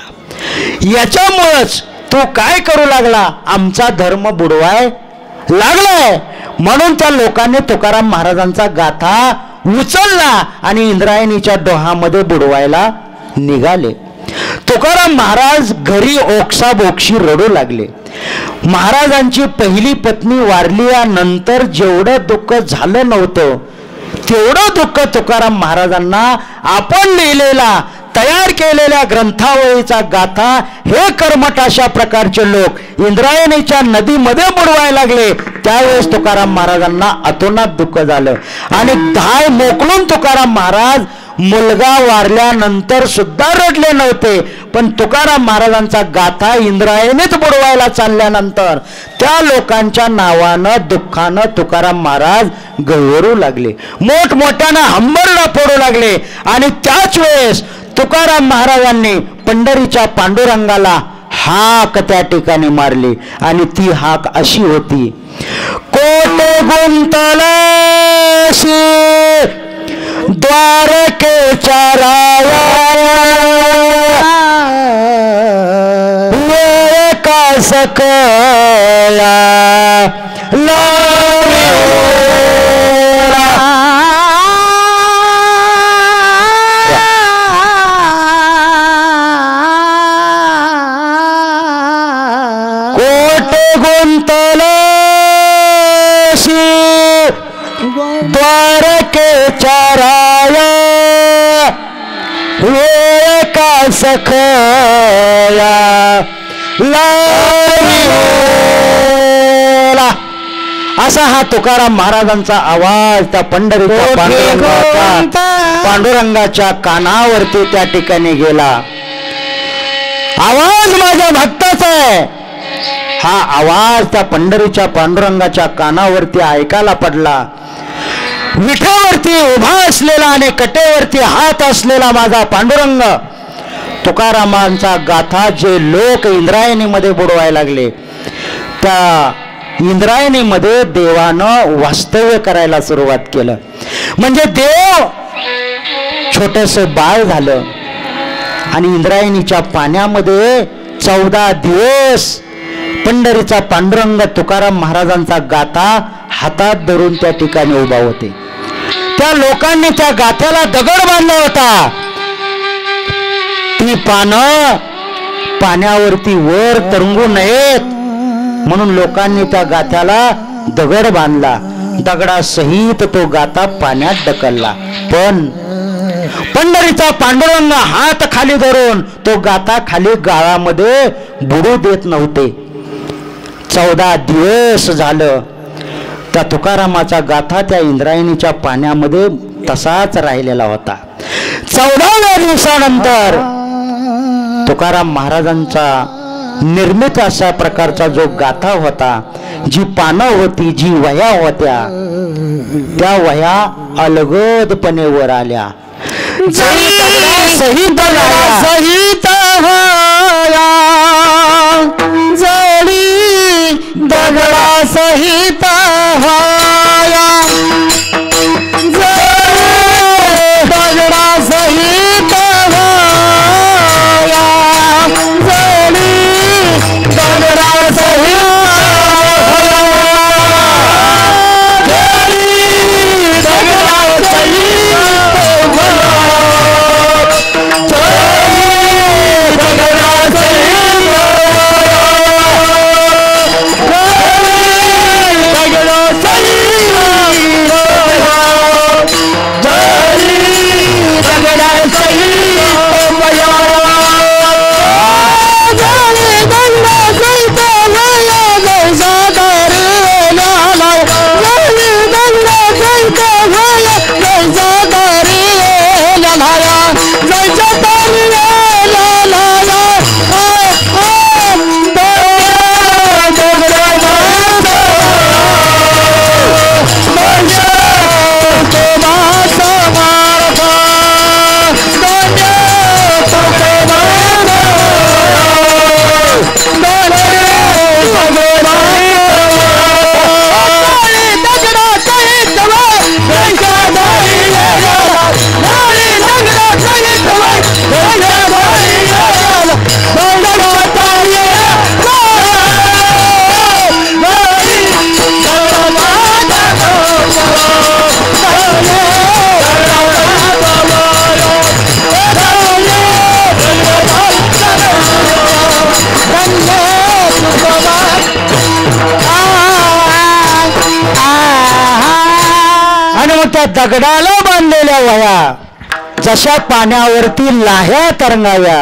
याच्यामुळेच तो काय करू लागला, आमचा धर्म बुडवाय लागलाय म्हणून त्या लोकांनी तुकाराम महाराजांचा गाथा उचलला आणि इंद्रायणीच्या डोहामध्ये बुडवायला निघाले. तुकाराम महाराज घरी ओक्साबोक्षी रडू लागले. महाराजांची पहिली पत्नी वारली यानंतर जेवढं दुःख झालं नव्हतं तेवढं दुःख तुकाराम महाराजांना आपण लिहिलेला तयार केलेल्या ग्रंथावळीचा गाथा हे कर्मठ अशा प्रकारचे लोक इंद्रायणीच्या नदीमध्ये बुडवायला लागले. त्यावेळेस तुकाराम महाराजांना अतोनात दुःख झालं आणि धाय मोकळून तुकाराम महाराज मुलगा वारल्यानंतर सुद्धा रडले नव्हते. पण तुकाराम महाराजांचा गाथा इंद्रायणीत बुडवायला चालल्यानंतर त्या लोकांच्या नावानं दुःखानं तुकाराम महाराज गळवरू लागले, मोठमोठ्यानं हंबरडा फोडू लागले. आणि त्याच वेळेस तुकाराम महाराजांनी पंढरीच्या पांडुरंगाला हाक त्या ठिकाणी मारली आणि ती हाक अशी होती, कोटे गुंतलाशी द्वारकेच्या राया, वेळ का सकला कोटे गुंतलाशी द्वारकेच्या राया, वेळ का सकला असा हा तुकाराम महाराजांचा आवाज त्या पंढरीच्या पांडुरंगाच्या कानावरती त्या ठिकाणी गेला. आवाज माझ्या भक्ताचा आहे. हा आवाज त्या पंढरीच्या पांडुरंगाच्या कानावरती ऐकायला पडला. विठेवरती उभा असलेला आणि कटेवरती हात असलेला माझा पांडुरंग, तुकारामांचा गाथा जे लोक इंद्रायणीमध्ये बुडवायला लागले त्या इंद्रायणीमध्ये देवानं वास्तव्य करायला सुरुवात केलं. म्हणजे देव छोटंसं बाळ झालं आणि इंद्रायणीच्या पाण्यामध्ये 14 दिवस पंढरीचा पांडुरंग तुकाराम महाराजांचा गाथा हातात धरून त्या ठिकाणी उभा होते. त्या लोकांनी त्या गाथ्याला दगड बांधला होता. ती पानं पाण्यावरती वर तरंगू नयेत म्हणून लोकांनी त्या गाथ्याला दगड बांधला दगडासहित तो गाता पाण्यात ढकलला. पण पंढरीचा पांडुरंग हात खाली धरून तो गाता खाली गाळामध्ये बुडू देत नव्हते. 14 दिवस झालं त्या तुकारामाचा गाथा त्या इंद्रायणीच्या पाण्यामध्ये तसाच राहिलेला होता. 14व्या दिवसानंतर तुकाराम महाराजांचा निर्मित अशा प्रकारचा जो गाथा होता, जी पानं होती, जी वह्या होत्या, त्या वह्या अलगदपणे वर आल्या. सहित जळी दगडा सहित दगडा सहित दगडाला बांधलेल्या वह्या जशा पाण्यावरती लाह्या तरंगाव्या,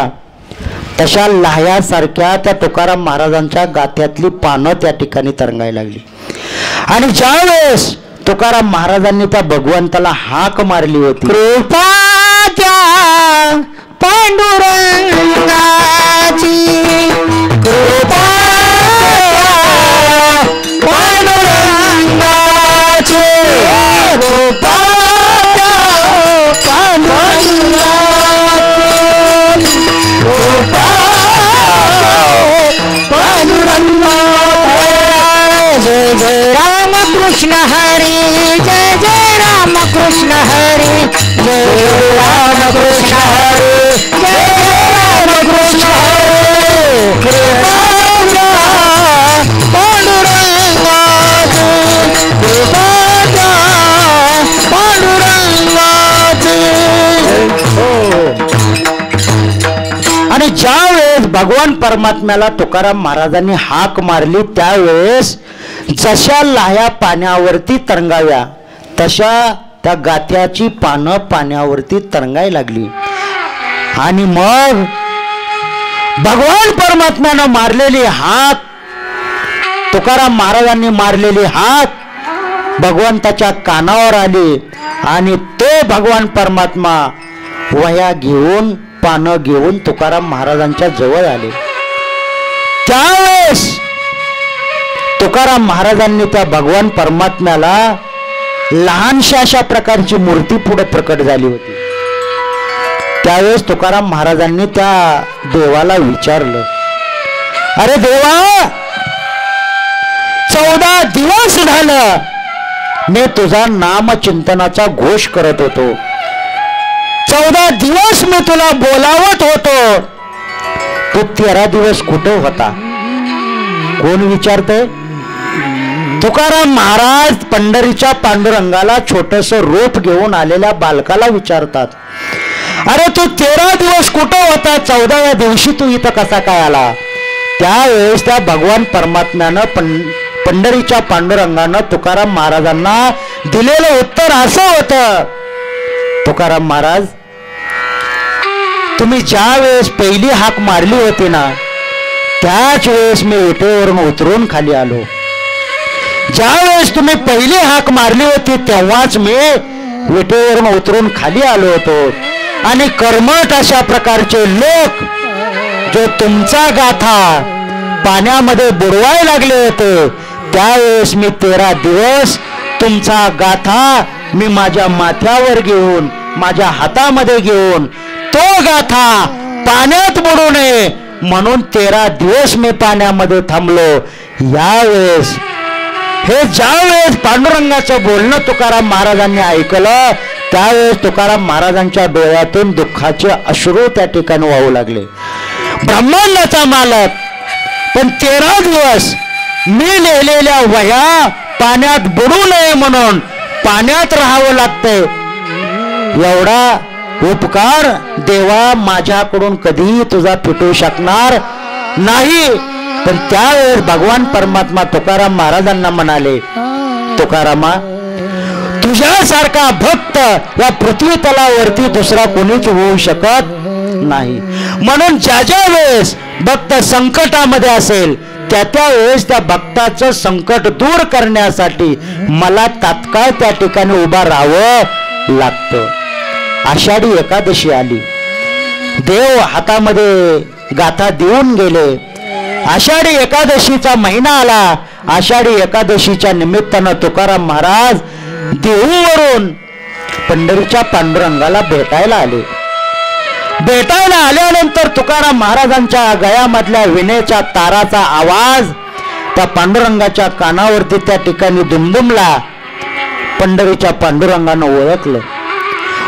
तशा लाह्यासारख्या त्या तुकाराम महाराजांच्या गाथ्यातली पानं त्या ठिकाणी तरंगायला लागली. आणि ज्यावेळेस तुकाराम महाराजांनी त्या भगवंताला हाक मारली होती, कृपा त्या पांडुरंगाची, कृपा पांडुरंगाची, कृपा जय जय राम कृष्ण हरी, जय जय राम कृष्ण हरी, जय राम कृष्ण हरी, जय राम कृष्ण हरी, कृपा पांडुरंगाची, कृपा पांडुरंगाची. आणि ज्यावेळेस भगवान परमात्म्याला तुकाराम महाराजांनी हाक मारली, त्यावेळेस जशा लाह्या पाण्यावरती तरंगाव्या, तशा त्या गाथ्याची पानं पाण्यावरती तरंगायला लागली. आणि मग भगवान परमात्म्यानं मारलेली हाक, तुकाराम महाराजांनी मारलेली हाक भगवंताच्या कानावर आली. आणि तो भगवान परमात्मा वह्या घेऊन, पानं घेऊन तुकाराम महाराजांच्या जवळ आले. त्यावेळेस तुकाराम महाराजांनी त्या भगवान परमात्म्याला लहानशा अशा प्रकारची मूर्ती पुढे प्रकट झाली होती. त्यावेळेस तुकाराम महाराजांनी त्या देवाला विचारलं, अरे देवा, 14 दिवस झालं मी तुझा नामचिंतनाचा घोष करत होतो, 14 दिवस मी तुला बोलावत होतो, तू 13 दिवस कुठे होता? कोण विचारतंय? तुकाराम महाराज पंढरीच्या पांडुरंगाला छोटस रूप घेऊन आलेल्या बालकाला विचारतात, अरे तू 13 दिवस कुठे होता? 14व्या दिवशी तू इथं कसा काय आला? त्यावेळेस त्या भगवान परमात्म्यानं पंढरीच्या पांडुरंगानं तुकाराम महाराजांना दिलेलं उत्तर असं होतं, तुकाराम महाराज, तुम्ही ज्या वेळेस पहिली हाक मारली होती ना, त्याच वेळेस मी विटेवरून उतरून खाली आलो. ज्या वेळेस तुम्ही पहिली हाक मारली होती तेव्हाच मी विटेवरून उतरून खाली आलो होतो. आणि कर्मठ अशा प्रकारचे लोक जो तुमचा गाथा पाण्यामध्ये बुडवायला लागले होते, त्यावेळेस मी 13 दिवस तुमचा गाथा मी माझ्या माथ्यावर घेऊन, माझ्या हातामध्ये घेऊन, तो गाथा पाण्यात बुडू नये म्हणून 13 दिवस मी पाण्यामध्ये थांबलो. यावेळेस हे ज्यावेळेस पांडुरंगाचं बोलणं तुकाराम महाराजांनी ऐकलं, त्यावेळेस तुकाराम महाराजांच्या डोळ्यातून दुःखाचे अश्रू त्या ठिकाणी वाहू लागले. ब्रह्मांडाचा मालक, पण 13 दिवस मी लिहिलेल्या वह्या पाण्यात बुडू नये म्हणून पाण्यात राहावं लागतंय. एवढा उपकार देवा माझ्याकडून कधीही तुझा फिटू शकणार नाही. पण त्यावेळेस भगवान परमात्मा तुकाराम महाराजांना म्हणाले, तुकारामा, तुझ्यासारखा भक्त या पृथ्वी तलावरती दुसरा कोणीच होऊ शकत नाही. म्हणून ज्या ज्या वेळेस भक्त संकटामध्ये असेल, त्या वेळेस त्या भक्ताचं संकट दूर करण्यासाठी मला तात्काळ त्या ठिकाणी उभा राहावं लागतं. आषाढी एकादशी आली, देव हातामध्ये गाथा देऊन गेले. आषाढी एकादशीचा महिना आला. आषाढी एकादशीच्या निमित्तानं तुकाराम महाराज देहूवरून पंढरीच्या पांडुरंगाला भेटायला आले. भेटायला आल्यानंतर तुकाराम महाराजांच्या गळ्यामधल्या विणेच्या ताराचा आवाज त्या पांडुरंगाच्या कानावरती त्या ठिकाणी दुमदुमला. पंढरीच्या पांडुरंगानं ओळखलं,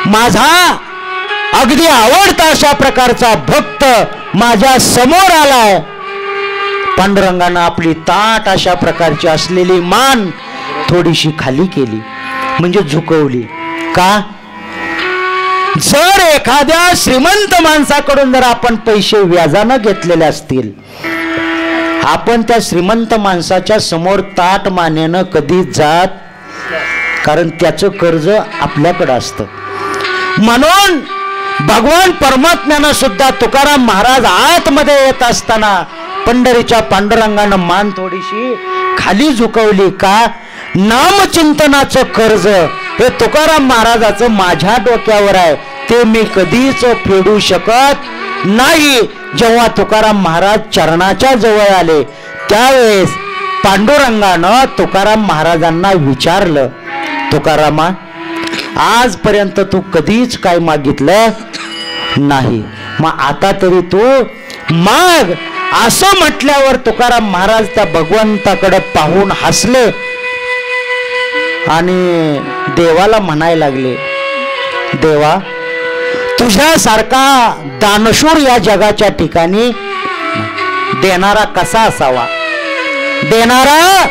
माझा अगदी आवडता अशा प्रकारचा भक्त माझ्या समोर आलाय. पांडुरंगानं आपली ताट अशा प्रकारची असलेली मान थोडीशी खाली केली, म्हणजे झुकवली. का? जर एखाद्या श्रीमंत माणसाकडून जर आपण पैसे व्याजानं घेतलेले असतील, आपण त्या श्रीमंत माणसाच्या समोर ताट मानेनं कधी जात, कारण त्याचं कर्ज आपल्याकडं असतं. म्हणून भगवान परमात्म्यानं सुद्धा तुकाराम महाराज आतमध्ये येत असताना पंढरीच्या पांडुरंगानं मान थोडीशी खाली झुकवली. का? नामचिंतनाचं कर्ज हे तुकाराम महाराजाचं माझ्या डोक्यावर आहे, ते मी कधीच फेडू शकत नाही. जेव्हा तुकाराम महाराज चरणाच्या जवळ आले, त्यावेळेस पांडुरंगानं तुकाराम महाराजांना विचारलं, तुकारामा, आजपर्यंत तू कधीच काय मागितलं नाही, मग आता तरी तू माग. असं म्हटल्यावर तुकाराम महाराज त्या भगवंताकडे पाहून हसले आणि देवाला म्हणायला लागले, देवा, तुझ्यासारखा दानशूर या जगाच्या ठिकाणी देणारा कसा असावा, देणारा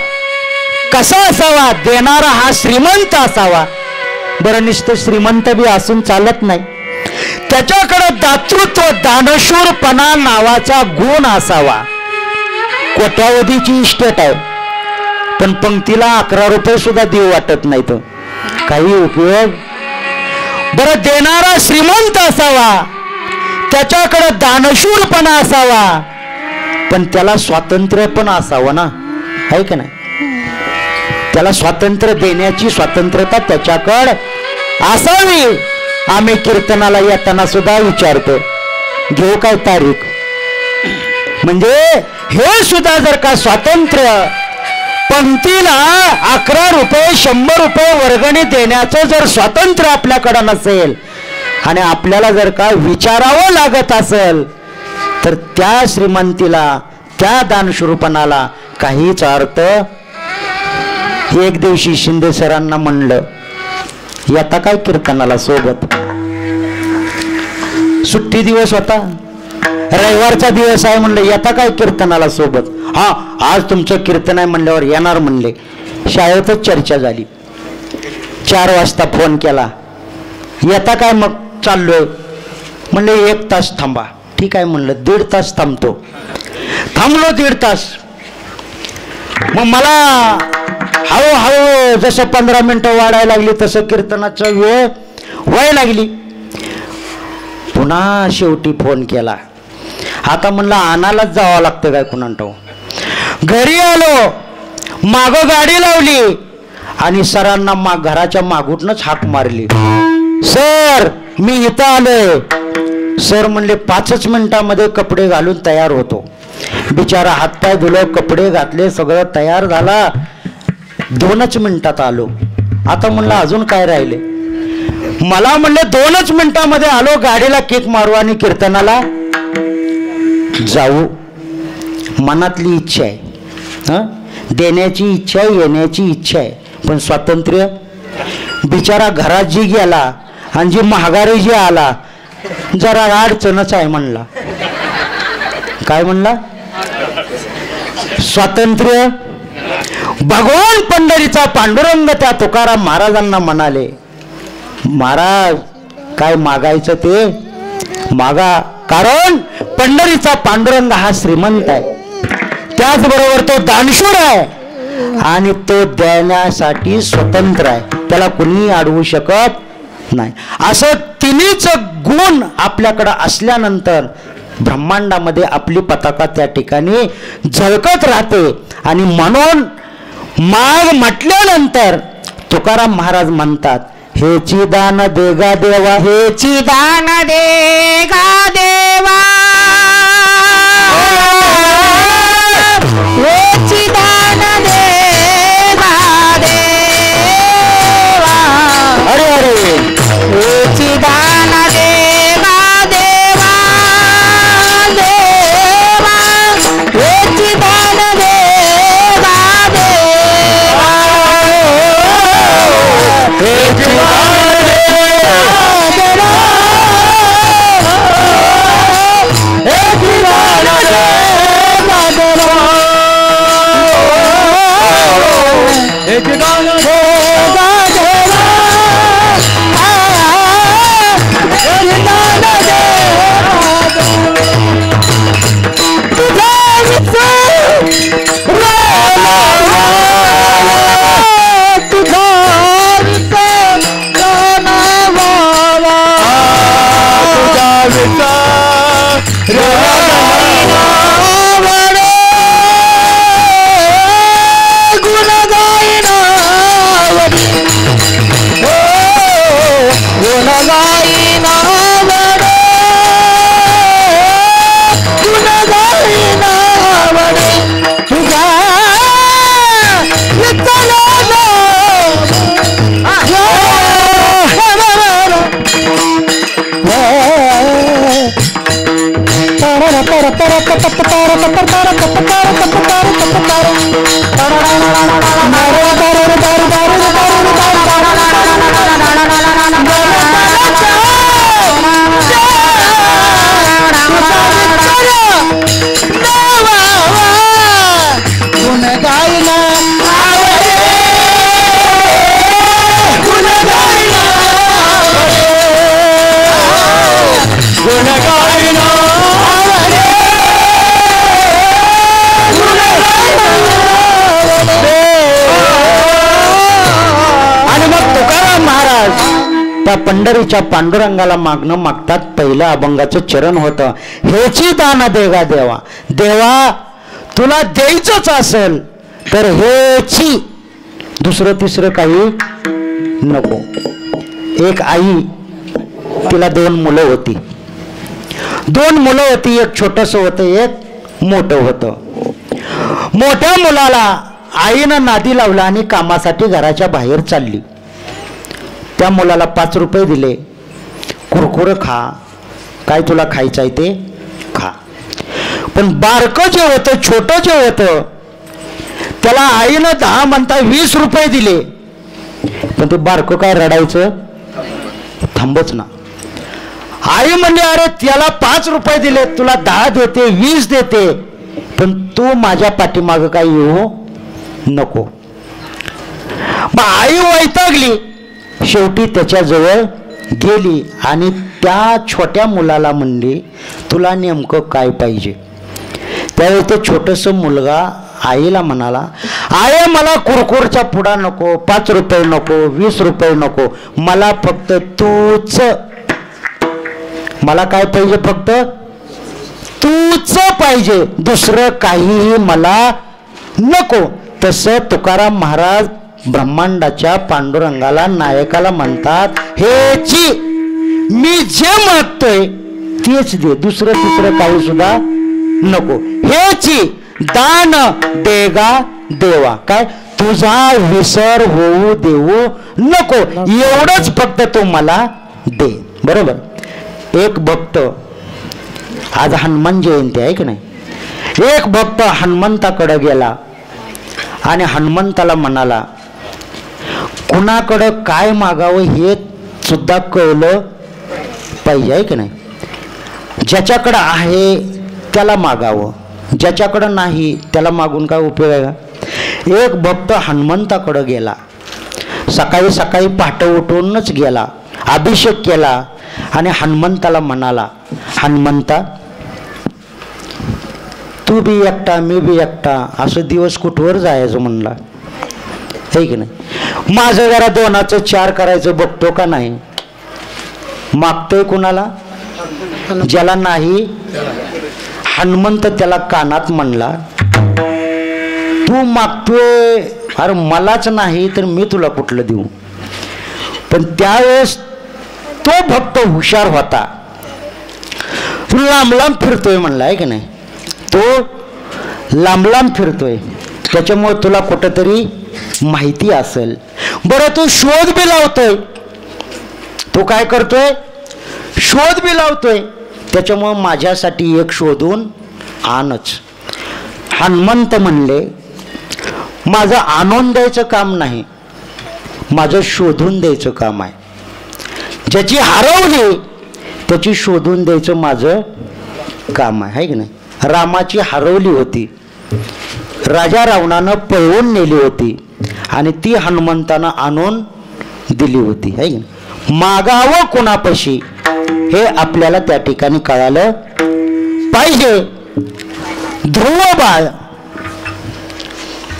कसा असावा, देणारा हा श्रीमंत असावा. बरं, नुसतं श्रीमंत बी असून चालत नाही, त्याच्याकडे दातृत्व, दानशूरपणा नावाचा गुण असावा. कोट्यावधीची इस्टेट आहे, पण पंक्तीला 11 रुपये सुद्धा देऊ वाटत नाही, तो काही उपयोग. बरं, देणारा श्रीमंत असावा, त्याच्याकडे दानशूरपणा असावा, पण त्याला स्वातंत्र्य पण असावं ना, आहे का नाही? त्याला स्वातंत्र्य देण्याची स्वातंत्र्यता त्याच्याकडे असावी. आम्ही कीर्तनाला येताना सुद्धा विचारतो, घेऊ काय तारीख, म्हणजे हे सुद्धा जर का स्वातंत्र्य, पंक्तीला 11 रुपये 100 रुपये वर्गणी देण्याचं जर स्वातंत्र्य आपल्याकडे नसेल आणि आपल्याला जर का विचारावं लागत असेल, तर त्या श्रीमंतीला, त्या दानशूरपणाला काहीच अर्थ. एक दिवशी शिंदे सरांना म्हणलं, येता काय कीर्तनाला सोबत? सुट्टी दिवस होता, रविवारचा दिवस आहे, म्हणलं येता काय कीर्तनाला सोबत? हा, आज तुमचं कीर्तन आहे म्हणल्यावर येणार म्हणले. शाळेतच चर्चा झाली. 4 वाजता फोन केला, येता काय? मग चाललोय म्हणले. 1 तास थांबा. ठीक आहे म्हणलं, 1.5 तास थांबतो. थांबलो 1.5 तास. मग मला हळूहळू जसं 15 मिनिटं वाढायला लागली तसं कीर्तनाचं वेळ व्हायला लागली. पुन्हा शेवटी फोन केला. आता म्हणलं आणायलाच जावं लागतं काय कुणांटो. घरी आलो, मागं गाडी लावली आणि सरांना घराच्या मागूनच हाक मारली. सर मी इथं आलोय. सर म्हणले 5च मिनिटामध्ये कपडे घालून तयार होतो. बिचारा हातपाय धुलं, कपडे घातले, सगळं तयार झाला. 2च मिनिटात आलो. आता म्हणलं अजून काय राहिले. मला म्हणले 2च मिनिटामध्ये आलो, गाडीला किक मारू आणि कीर्तनाला जाऊ. मनातली इच्छा आहे, देण्याची इच्छा आहे, येण्याची इच्छा आहे, पण स्वातंत्र्य. बिचारा घरात जी गेला आणि जी महागारी जी आला जरा अडचणच आहे म्हणला. काय म्हणला? स्वातंत्र्य. भगवान पंढरीचा पांडुरंग त्या तुकाराम महाराजांना म्हणाले, महाराज काय मागायचं ते मागा, कारण पंढरीचा पांडुरंग हा श्रीमंत आहे, त्याचबरोबर तो दानशूर आहे आणि तो देण्यासाठी स्वतंत्र आहे, त्याला कुणी अडवू शकत नाही. असं तिन्हीच गुण आपल्याकडे असल्यानंतर ब्रह्मांडामध्ये आपली पताका त्या ठिकाणी झळकत राहते. आणि म्हणून माग म्हटल्यानंतर तुकाराम महाराज म्हणतात, हेची दान देगा देवा, हेची दान देगा देवा, हेची दान देगा देवा, अरे अरे हेची दान देगा देवा देवा, हेची दान देगा देवा, हेची त्या पंढरीच्या पांडुरंगाला मागणं मागतात. पहिलं अभंगाचं चरण होतं, हेची दान देगा देवा. देवा तुला द्यायचंच असेल तर हेची, दुसरं तिसरं काही नको. एक आई, तिला 2 मुलं होती. 2 मुलं होती, एक छोटंसं होतं, एक मोठं होतं. मोठ्या मुलाला आईनं नादी लावला आणि कामासाठी घराच्या बाहेर चालली. त्या मुलाला 5 रुपये दिले, कुरकुरं खा, काय तुला खायचं आहे ते खा. पण बारकं जे होतं, छोटं जे होतं, त्याला आईनं 10 म्हणता 20 रुपये दिले. पण ते बारकं काय रडायचं थांबच ना. आई म्हणली, अरे त्याला 5 रुपये दिले, तुला 10 देते, 20 देते, पण तू माझ्या पाठीमागं काय येऊ नको. मग आई वैतागली, शेवटी त्याच्याजवळ गेली आणि त्या छोट्या मुलाला म्हणली, तुला नेमकं काय पाहिजे. त्यावेळी ते छोटंसं मुलगा आईला म्हणाला, आई मला कुरकुरचा पुडा नको, 5 रुपये नको, 20 रुपये नको, मला फक्त तूच, मला काय पाहिजे, फक्त तूच पाहिजे, दुसरं काहीही मला नको. तसं तुकाराम महाराज ब्रह्मांडाच्या पांडुरंगाला, नायकाला म्हणतात, हेची मी जे मागतोय तेच दे, दुसरं तिसरं काही सुद्धा नको. हेची दान देगा देवा, काय तुझा विसर होऊ देऊ नको, एवढंच फक्त तू मला दे. बरोबर. एक भक्त, आज हनुमान जयंती आहे की नाही, एक भक्त हनुमंताकडे गेला आणि हनुमंताला म्हणाला, कुणाकडं काय मागावं हे सुद्धा कळलं पाहिजे आहे की नाही. ज्याच्याकडं आहे त्याला मागावं, ज्याच्याकडं नाही त्याला मागून काय उपयोग आहे का. एक भक्त हनुमंताकडं गेला, सकाळी सकाळी पहाटे उठूनच गेला, अभिषेक केला आणि हनुमंताला म्हणाला, हनुमंता तू बी एकटा मी बी एकटा, असं दिवस कुठवर जायचं म्हणला आहे की नाही. माझं जरा 2चं 4 करायचं बघतो का नाही. मागतोय कुणाला, ज्याला नाही. हनुमंत त्याला कानात म्हणला, तू मागतोय, अरे मलाच नाही तर मी तुला कुठलं देऊ. पण त्यावेळेस तो भक्त हुशार होता, तू लांब लांब फिरतोय म्हणला आहे की नाही. तो लांब लांब फिरतोय, त्याच्यामुळे तुला कुठंतरी माहिती असेल. बरं तू शोध बी लावतोय, तो काय करतोय, शोध बी लावतोय, त्याच्यामुळे माझ्यासाठी एक शोधून आणच. हनुमंत म्हणले, माझं आणून द्यायचं काम नाही, माझं शोधून द्यायचं काम आहे. ज्याची हरवली त्याची शोधून द्यायचं माझं काम आहे की नाही. रामाची हरवली होती, राजा रावणानं पळवून नेली होती आणि ती हनुमंतानं आणून दिली होती आहे की नाही. मागावं कोणापाशी हे आपल्याला त्या ठिकाणी कळालं पाहिजे. ध्रुवबाळ,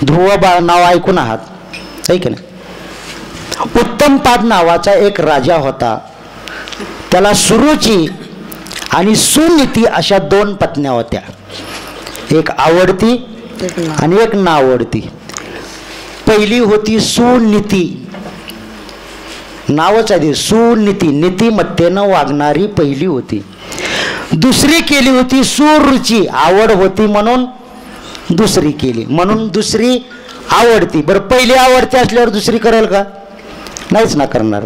ध्रुवबाळ नाव ऐकून आहात आहे की नाही. उत्तमपाद नावाचा एक राजा होता, त्याला सुरुची आणि सुनीती अशा 2 पत्न्या होत्या, एक आवडती आणि एक नावडती. पहिली होती सुनीती, नावच आहे सुनीती, नीतिमत्तेनं वागणारी पहिली होती. दुसरी केली होती सुरुची, आवड होती म्हणून दुसरी केली, म्हणून दुसरी आवडती. बरं पहिली आवडती असल्यावर दुसरी करेल का, नाहीच ना करणार.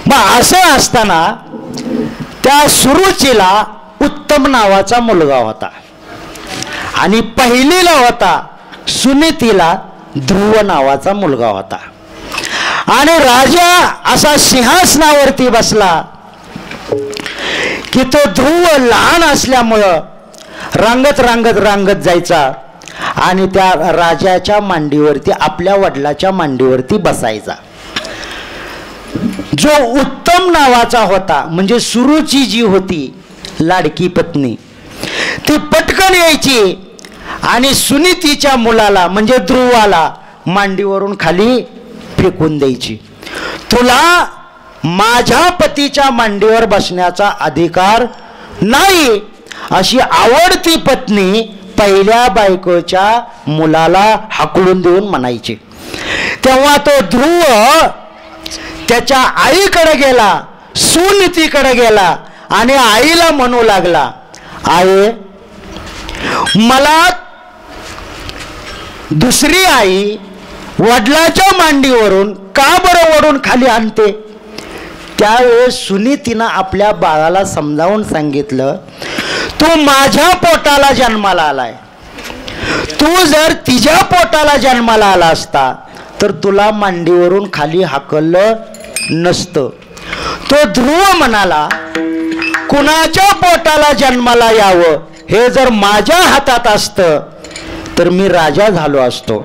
मग असं असताना त्या सुरुचीला उत्तम नावाचा मुलगा होता आणि पहिलीला होता सुनीतीला ध्रुव नावाचा मुलगा होता. आणि राजा असा सिंहासनावरती बसला की तो ध्रुव लहान असल्यामुळं रांगत रांगत रांगत जायचा आणि त्या राजाच्या मांडीवरती, आपल्या वडिलाच्या मांडीवरती बसायचा. जो उत्तम नावाचा होता, म्हणजे सुरुची जी होती लाडकी पत्नी, ती पटकन यायची आणि सुनीतीच्या मुलाला म्हणजे ध्रुवाला मांडीवरून खाली फेकून द्यायची. तुला माझ्या पतीच्या मांडीवर बसण्याचा अधिकार नाही, अशी आवडती पत्नी पहिल्या बायकोच्या मुलाला हाकलून देऊन म्हणायची. तेव्हा तो ध्रुव त्याच्या आईकडे गेला, सुनीतीकडे गेला आणि आईला म्हणू लागला, आई मला दुसरी आई वडिलाच्या मांडीवरून का बरं ओढून खाली आणते. त्यावेळेस सुनीतीनं आपल्या बाळाला समजावून सांगितलं, तू माझ्या पोटाला जन्माला आलाय, तू जर तिच्या पोटाला जन्माला आला असता तर तुला मांडीवरून खाली हाकललं नसतं. तो ध्रुव म्हणाला, कुणाच्या पोटाला जन्माला यावं हे जर माझ्या हातात असतं तर मी राजा झालो असतो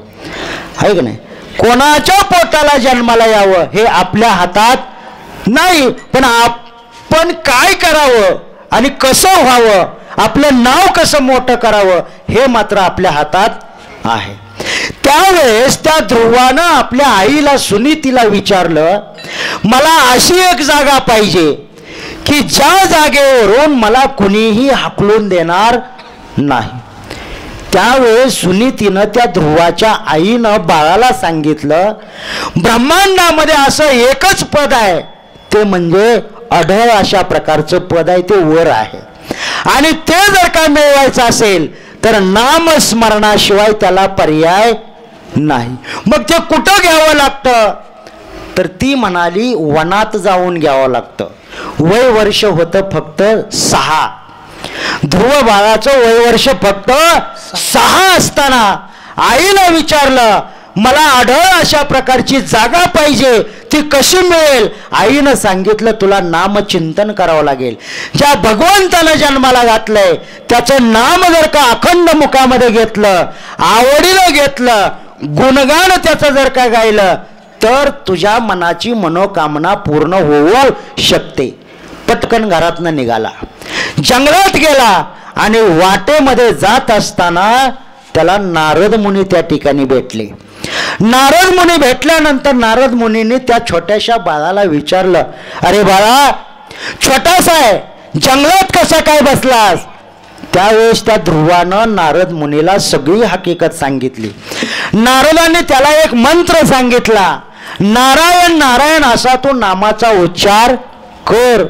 आहे की नाही. कोणाच्या पोटाला जन्माला यावं हे आपल्या हातात नाही, पण आपण काय करावं आणि कसं व्हावं, आपलं नाव कसं मोठं करावं हे मात्र आपल्या हातात आहे. त्यावेळेस त्या ध्रुवानं आपल्या आईला सुनीतीला विचारलं, मला अशी एक जागा पाहिजे की ज्या जागेवरून मला कुणीही हाकलून देणार नाही. त्यावेळेस सुनीतीनं त्या ध्रुवाच्या आईनं बाळाला सांगितलं, ब्रह्मांडामध्ये असं एकच पद आहे, ते म्हणजे अढळ अशा प्रकारचं पद आहे, ते वर आहे. आणि ते जर का मिळवायचं असेल तर नामस्मरणाशिवाय त्याला पर्याय नाही. मग ते कुठं घ्यावं लागतं? तर ती म्हणाली, वनात जाऊन घ्यावं लागतं. वय वर्ष होतं फक्त 6. ध्रुव बाळाचं वय वर्ष फक्त 6 असताना आईला विचारलं, मला आढळ अशा प्रकारची जागा पाहिजे, ती कशी मिळेल? आईनं सांगितलं, तुला नामचिंतन करावं लागेल. ज्या भगवंतानं जन्माला घातलंय त्याचं नाम जर का अखंड मुखामध्ये घेतलं, आवडीनं घेतलं, गुणगान त्याचं जर का गायलं तर तुझ्या मनाची मनोकामना पूर्ण होऊ शकते. पटकन घरातनं निघाला, जंगलात गेला आणि वाटेमध्ये जात असताना त्याला नारद मुनी त्या ठिकाणी भेटले. नारद मुनी भेटल्यानंतर नारद मुनीने त्या छोट्याशा बाळाला विचारलं, अरे बाळा, छोटासा आहे, जंगलात कसा काय बसलास? त्यावेळेस त्या ध्रुवानं नारद मुनीला सगळी हकीकत सांगितली. नारदाने त्याला एक मंत्र सांगितला, नारायण नारायण असा तो नामाचा उच्चार कर,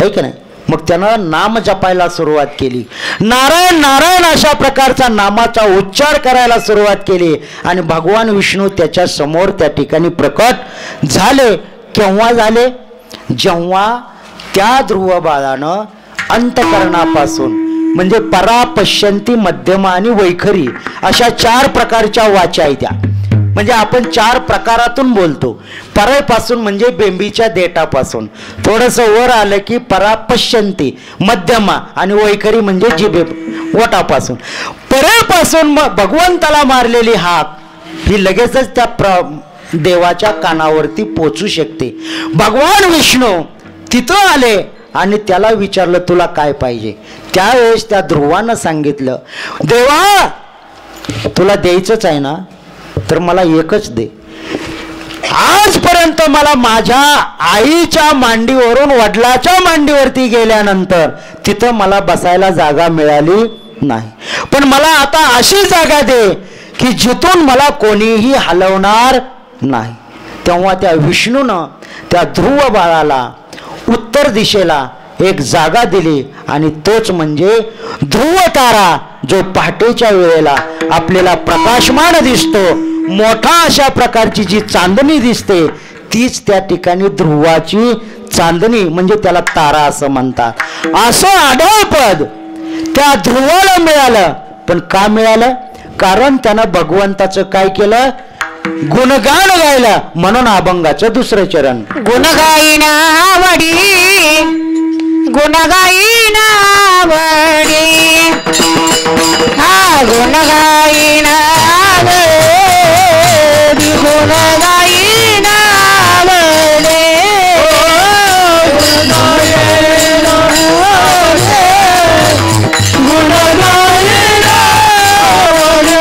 है की नाही? मग त्यानं नाम जपायला सुरुवात केली. नारायण नारायण अशा प्रकारचा नामाचा उच्चार करायला सुरुवात केली आणि भगवान विष्णू त्याच्या समोर त्या ठिकाणी प्रकट झाले. केव्हा झाले? जेव्हा त्या ध्रुव बाळानं अंतकरणापासून म्हणजे परा, पश्यंती, मध्यमा आणि वैखरी अशा 4 प्रकारच्या वाचा आहेत. त्या म्हणजे आपण 4 प्रकारातून बोलतो. परळपासून म्हणजे बेंबीच्या देठापासून थोडंसं वर आलं की परा, पश्यंती, मध्यमा आणि वैखरी म्हणजे जिभे ओटापासून. परळपासून भगवंताला मारलेली हाक ही लगेचच त्या देवाच्या कानावरती पोचू शकते. भगवान विष्णू तिथं आले आणि त्याला विचारलं, तुला काय पाहिजे? त्यावेळेस त्या ध्रुवानं सांगितलं, देवा, तुला द्यायचंच आहे ना, तर मला एकच दे. आजपर्यंत मला माझ्या आईच्या मांडीवरून वडिलाच्या मांडीवरती गेल्यानंतर तिथं मला बसायला जागा मिळाली नाही, पण मला आता अशी जागा दे की जिथून मला कोणीही हलवणार नाही. तेव्हा त्या विष्णूनं त्या ध्रुव बाळाला उत्तर दिशेला एक जागा दिली आणि तोच म्हणजे ध्रुव तारा, जो पहाटेच्या वेळेला आपल्याला प्रकाशमान दिसतो. मोठा अशा प्रकारची जी चांदणी दिसते तीच त्या ठिकाणी ध्रुवाची चांदणी म्हणजे त्याला तारा असं म्हणतात. असं आढळ पद त्या ध्रुवाला मिळालं. पण का मिळालं? कारण त्यानं भगवंताचं काय केलं? गुणगान गायलं. म्हणून अभंगाचं 2रं चरण, गुणगायिना आवडी, गुणगायिना आवडी, हा गुणगायिना आवडी, गुणगायिना आवडी, गुणगायिना आवडी,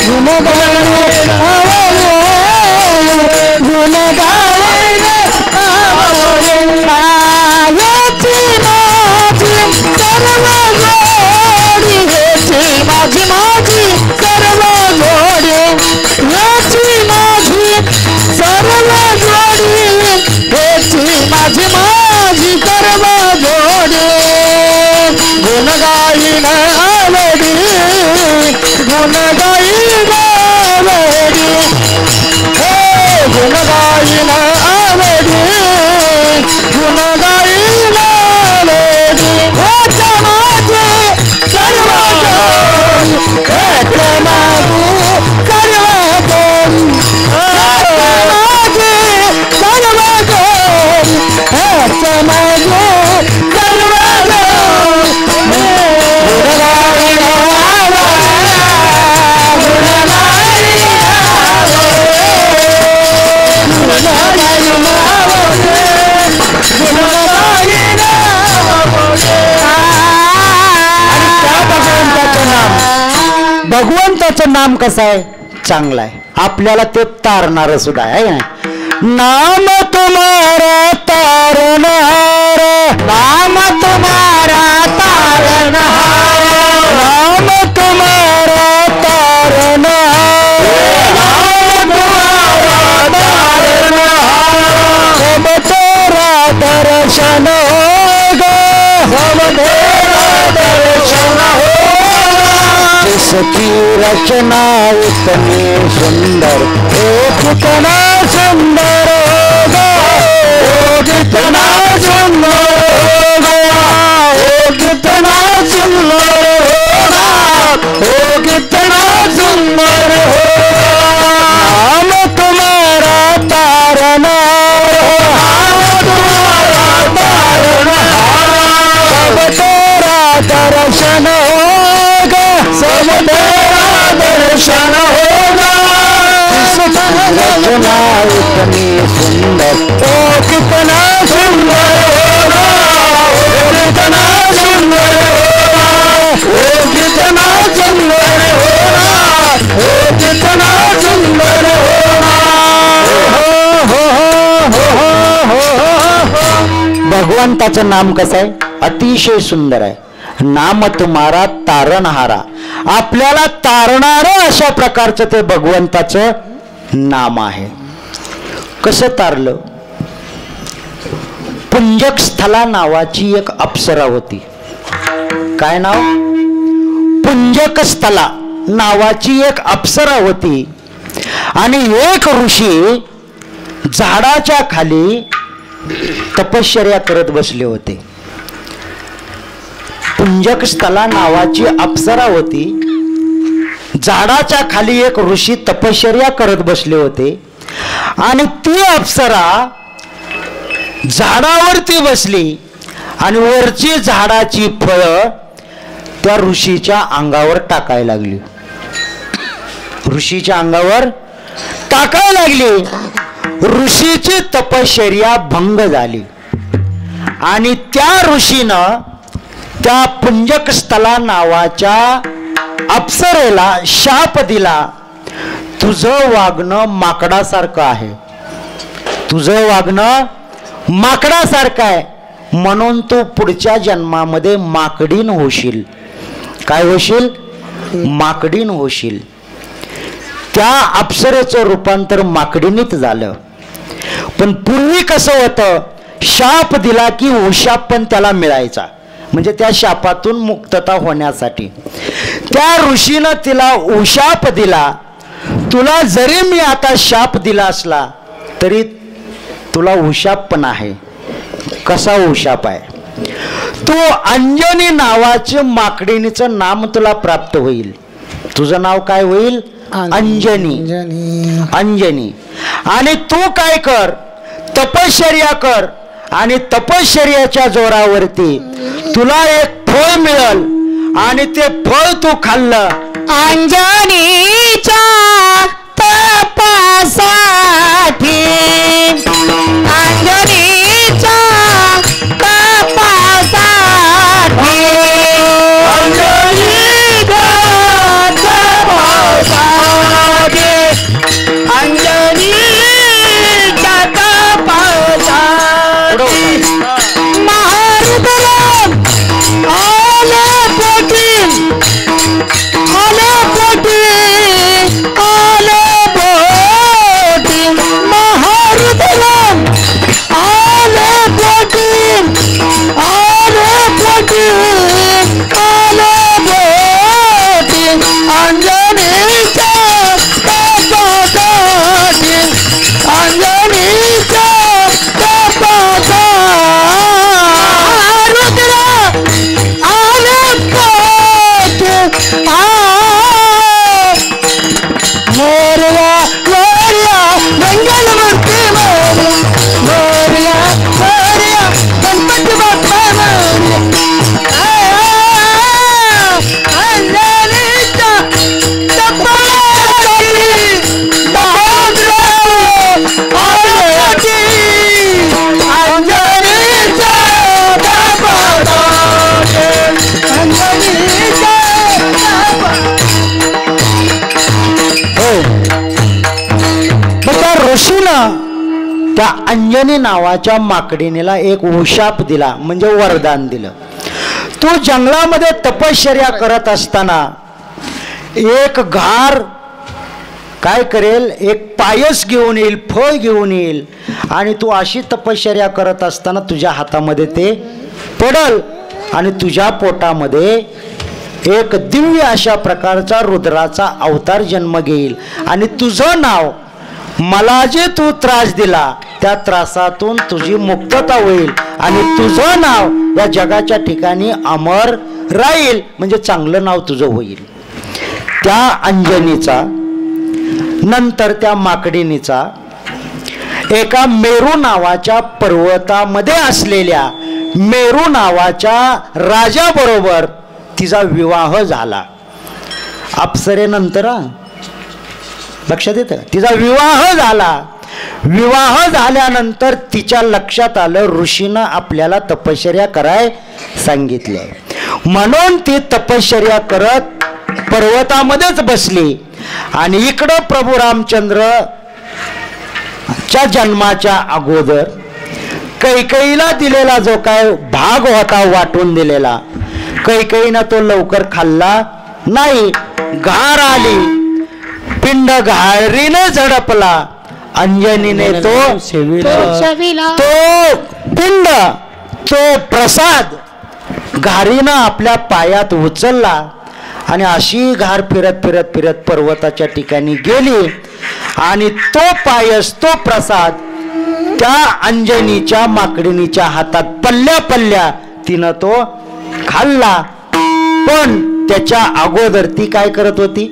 गुणगायिना आवडी, गुणगायिना आवडी, याची माझी सर्व जोडी, याची माझी माझी सर्व जोडी, याची माझी सर्व जोडी, याची माझी माझी सर्व जोडी, गुणगायिना आवडी, गुणगायिना आवडी, हे गुणगायिना आवडी, गुणगायिना आवडी, याची माझी सर्व जोडी, याची माझी सर्व जोडी, याची माझी सर्व जोडी, याची माझी सर्व जोडी, गुणगायिना आवडी. भगवंताचं नाम कसं आहे? चांगलं आहे, आपल्याला ते तारणार सुद्धा आहे ना. नाम तुम्हारा तारनहार, नाम तुम्हारा तारनहार, नाम तुम्हारा तारनहार, नाम तुम्हारा तारनहार, सब तेरा दर्शन होगा, सब तेरा दर्शन होगा, जिसकी रचना इतनी सुंदर, ओ कितना सुंदर होगा, ओ कितना सुंदर होगा, ओ कितना सुंदर होगा, ओ कितना सुंदर होगा. नाम तुम्हारा तारनहार, नाम तुम्हारा तारनहार, सब तेरा दर्शन होगा, सब तेरा दर्शन होगा. रचना इतनी सुंदर, ओ कितना सुंदर होगा, ओ कितना सुंदर होगा, ओ कितना सुंदर होगा, ओ कितना सुंदर होगा. भगवंताचं नाम कसं आहे? अतिशय सुंदर आहे. नाम तुम्हारा तारणहारा, आपल्याला तारणारं अशा प्रकारचं ते भगवंताचं नाम आहे. कसं तारलं? पुंजक स्थला नावाची एक अप्सरा होती. काय नाव? पुंजक स्थला नावाची एक अप्सरा होती. आणि एक ऋषी झाडाच्या खाली तपश्चर्या करत बसले होते. पुंजक स्थला नावाची अप्सरा होती. झाडाच्या खाली एक ऋषी तपश्चर्या करत बसले होते. आणि ती अप्सरा झाडावरती बसली आणि वरची झाडाची फळं त्या ऋषीच्या अंगावर टाकायला लागली. ऋषीच्या अंगावर टाकायला लागली. ऋषीची तपश्चर्या भंग झाली आणि त्या ऋषीनं त्या पुंजक स्थला नावाच्या अप्सरेला शाप दिला, तुझं वागणं माकडासारखं आहे, तुझं वागणं माकडासारखं आहे, म्हणून तू पुढच्या जन्मामध्ये माकडीन होशील. काय होशील? माकडीन होशील. त्या अप्सरेचं रूपांतर माकडीनीत झालं. पण पूर्वी कसं होतं, शाप दिला की उशाप पण त्याला मिळायचा, म्हणजे त्या शापातून मुक्तता होण्यासाठी. त्या ऋषीनं तिला उशाप दिला. तुला जरी मी आता शाप दिला असला तरी तुला उशाप पण आहे. कसा उशाप आहे? तू अंजनी नावाचे माकडिणीचं नाम तुला प्राप्त होईल. तुझं नाव काय होईल? अंजनी. अंजनी. आणि तू काय कर? तपश्चर्या कर आणि तपश्चर्याच्या जोरावरती तुला एक फळ मिळेल आणि ते फळ तू खाल्लं. अंजनीच्या तपासाठी, अंजनीच्या तपासाठी, अंजनीच्या तपासाठी, अंजनीच्या तपासाठी महारुद्र आले पोटी, आले पोटी, आले पोटी, महारुद्र आले पोटी. त्या अंजनी नावाच्या माकडीनेला एक उशाप दिला, म्हणजे वरदान दिलं. तू जंगलामध्ये तपश्चर्या करत असताना एक घार काय करेल, एक पायस घेऊन येईल, फळ घेऊन येईल, आणि तू अशी तपश्चर्या करत असताना तुझ्या हातामध्ये ते पडल आणि तुझ्या पोटामध्ये एक दिव्य अशा प्रकारचा रुद्राचा अवतार जन्म घेईल आणि तुझं नाव, मला जे तू त्रास दिला त्या त्रासातून तुझी मुक्तता होईल आणि तुझं नाव या जगाच्या ठिकाणी अमर राहील, म्हणजे चांगलं नाव तुझं होईल. त्या अंजनीचा नंतर त्या माकडीनीचा एका मेरू नावाच्या पर्वतामध्ये असलेल्या मेरू नावाच्या राजाबरोबर तिचा विवाह झाला. अप्सरेनंतर लक्षात येतं, तिचा विवाह झाला. विवाह झाल्यानंतर तिच्या लक्षात आलं ऋषीनं आपल्याला तपश्चर्या कराय सांगितले, म्हणून ती तपश्चर्या करत पर्वतामध्येच बसली. आणि इकडं प्रभू रामचंद्र च्या जन्माच्या अगोदर कैकेयीला दिलेला जो काय भाग होता वाटून दिलेला, कैकेयीनं तो लवकर खाल्ला नाही. घार आली, पिंड घारीने झडपला, अंजनीने तो पिंड, तो प्रसाद घारीनं आपल्या पायात उचलला आणि अशी घार फिरत फिरत फिरत पर्वताच्या ठिकाणी गेली आणि तो पायस, तो प्रसाद त्या अंजनीच्या माकडीनीच्या हातात पल्ल्या पल्ल्या तिनं तो खाल्ला. पण त्याच्या अगोदर ती काय करत होती,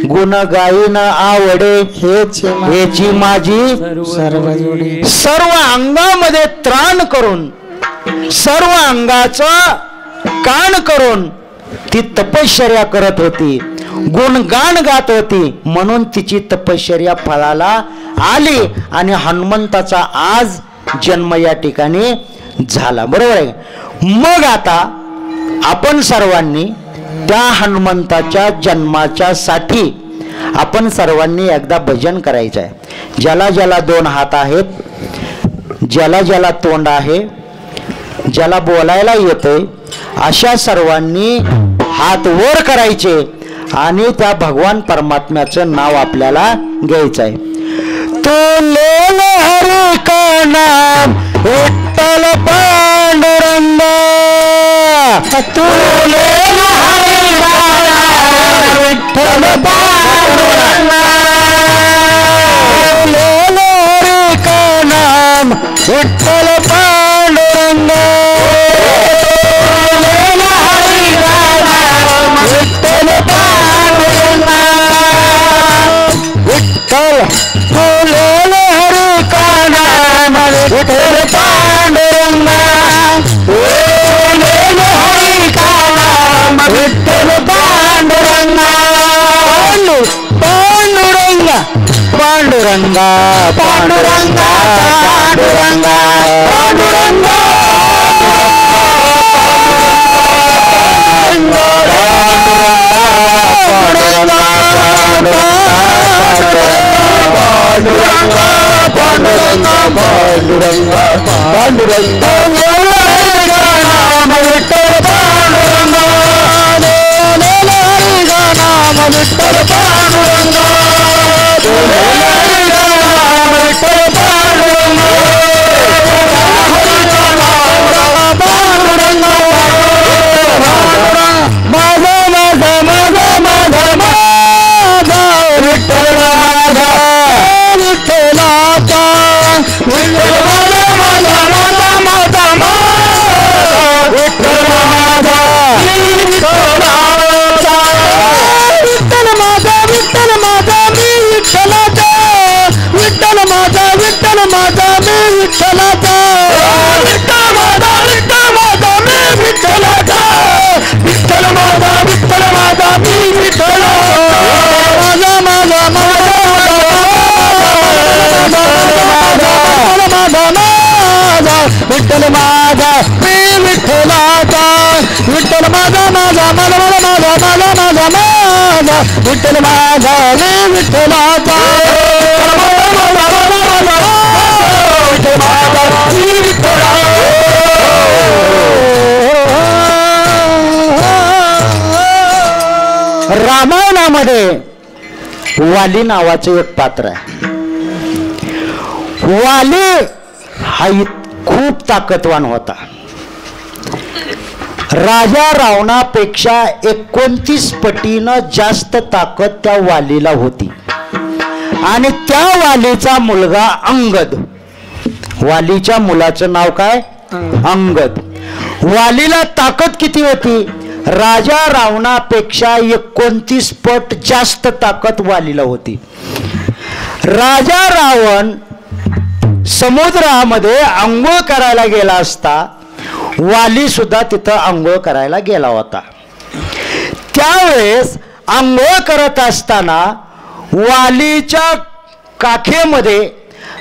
गुण गायीन आवडे हेची माझी सर्व अंगामध्ये त्राण करून, सर्व अंगाचं कान करून ती तपश्चर्या करत होती, गुणगान गात होती. म्हणून तिची तपश्चर्या फळाला आली आणि हनुमंताचा आज जन्म या ठिकाणी झाला. बरोबर आहे. मग आता आपण सर्वांनी त्या हनुमंताच्या जन्माच्या साठी आपण सर्वांनी एकदा भजन करायचं आहे. ज्याला ज्याला दोन हात आहेत, ज्याला ज्याला तोंड आहे, ज्याला बोलायला येते, अशा सर्वांनी हात वर करायचे आणि त्या भगवान परमात्म्याचं नाव आपल्याला घ्यायचं आहे. तुले हरी का नाम विठ्ठल पांडुरंग, तुले हरी का नाम विठ्ठल पांडुरंग, तुले हरी का नाम विठ्ठल पांडुरंग, विठ्ठल फुलेले हरी का नाम विठ्ठल पांडुरंग, फुलेले हरी का नाम विठ्ठल पांडुरंग, पांडुरंग पांडुरंग पांडुरंग पांडुरंग पांडुरंग विठ्ठल माझा मी विठ्ठलाचा, विठ्ठल माझा माझा मला मला माझा मला माझा माझा, विठ्ठल माझा मी विठ्ठलाचा, विठ्ठल माझा रामायणामध्ये वाली नावाचे एक पात्र आहे. वाली हा खूप ताकदवान होता. राजा रावणापेक्षा 29 पटीनं जास्त ताकद त्या वालीला होती. आणि त्या वालीचा मुलगा अंगद, वालीच्या मुलाचं नाव काय? अंगद. वालीला ताकद किती होती? राजा रावणापेक्षा 29 पट जास्त ताकद वालीला होती. राजा रावण समुद्रामध्ये आंघोळ करायला गेला असता, वाली सुद्धा तिथं आंघोळ करायला गेला होता. त्यावेळेस आंघोळ करत असताना वालीच्या काखेमध्ये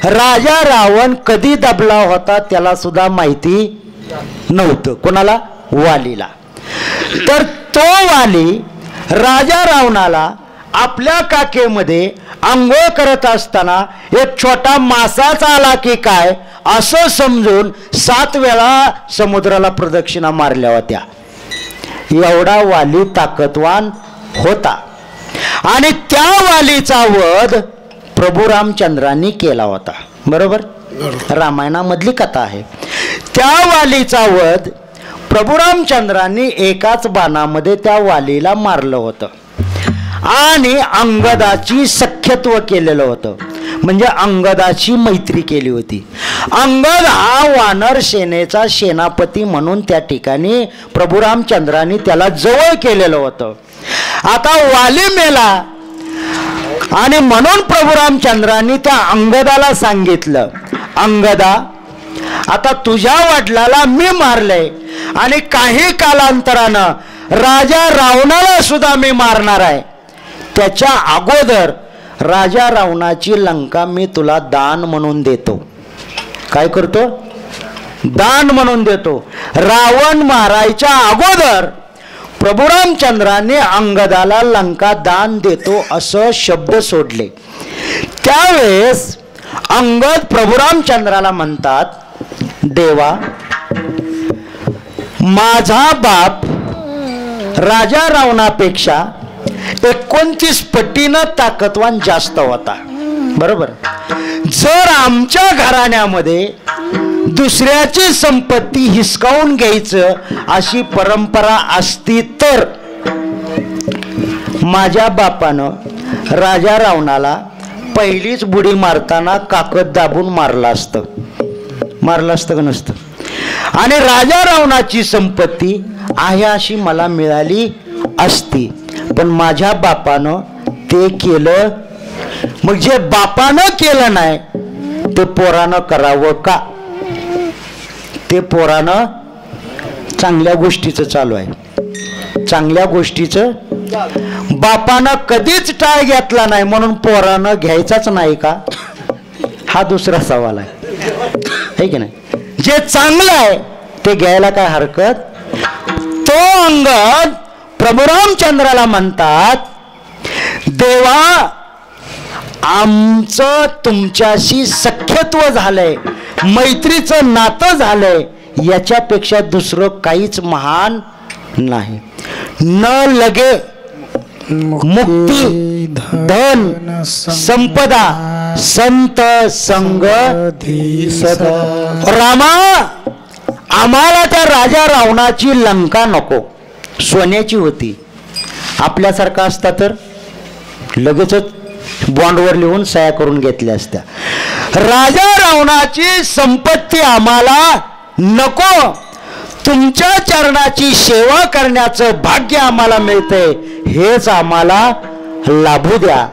राजा रावण कधी दबला होता त्याला सुद्धा माहिती नव्हतं. कोणाला? वालीला. तर तो वाली राजा रावणाला आपल्या काखेमध्ये आंघोळ करत असताना एक छोटा मासाच आला की काय असं समजून 7 वेळा समुद्राला प्रदक्षिणा मारल्या होत्या. एवढा वाली ताकदवान होता. आणि त्या वालीचा वध प्रभू रामचंद्रांनी केला होता. बरोबर? रामायणामधली कथा आहे. त्या वालीचा वध प्रभू रामचंद्रांनी एकाच बाणामध्ये त्या वालीला मारलं होतं. आणि अंगदाची सख्यत्व केलेलं होतं, म्हणजे अंगदाची मैत्री केली होती. अंगद हा वानर सेनेचा सेनापती म्हणून त्या ठिकाणी प्रभू रामचंद्रांनी त्याला जवळ केलेलं होतं. आता वाली मेला आणि म्हणून प्रभू रामचंद्रांनी त्या अंगदाला सांगितलं, अंगदा आता तुझ्या वडिलाला मी मारलंय आणि काही कालांतरानं राजा रावणाला सुद्धा मी मारणार आहे. त्याच्या अगोदर राजा रावणाची लंका मी तुला दान म्हणून देतो. काय करतो? दान म्हणून देतो. रावण मारायच्या अगोदर प्रभू रामचंद्रांनी अंगदाला लंका दान देतो असं शब्द सोडले. त्यावेळेस अंगद प्रभू रामचंद्राला म्हणतात, देवा माझा बाप राजा रावणापेक्षा 29 पटीनं ताकदवान जास्त होता. बरोबर? जर आमच्या घराण्यामध्ये दुसऱ्याची संपत्ती हिसकावून घ्यायचं अशी परंपरा असती तर माझ्या बापानं राजा रावणाला पहिलीच बुडी मारताना काकद दाबून मारलं असतं. मारलं असतं का नसतं? आणि राजा रावणाची संपत्ती आहे अशी मला मिळाली असती. पण माझ्या बापानं ते केलं. मग जे बापानं केलं नाही ते पोरानं करावं का? ते पोरानं चांगल्या गोष्टीचं चालू आहे. चांगल्या गोष्टीचं बापानं कधीच टाळ घेतला नाही म्हणून पोरानं घ्यायचाच नाही का? हा दुसरा सवाल आहे की नाही? जे चांगलं आहे ते घ्यायला काय हरकत? तो अंगद प्रभू रामचंद्राला म्हणतात, देवा आमचं तुमच्याशी सख्यत्व झालंय, मैत्रीचं नातं झालंय, याच्यापेक्षा दुसरं काहीच महान नाही. न लगे मुक्ती धन संपदा संत संग रामा आम्हाला त्या राजा रावणाची लंका नको. सोन्याची होती. आपल्यासारखा असता तर लगेचच बॉन्डवर लिहून सह्या करून घेतल्या असत्या. राजा रावणाची संपत्ती आम्हाला नको. तुमच्या चरणाची सेवा करण्याचं भाग्य आम्हाला मिळतंय, हेच आम्हाला लाभू द्या.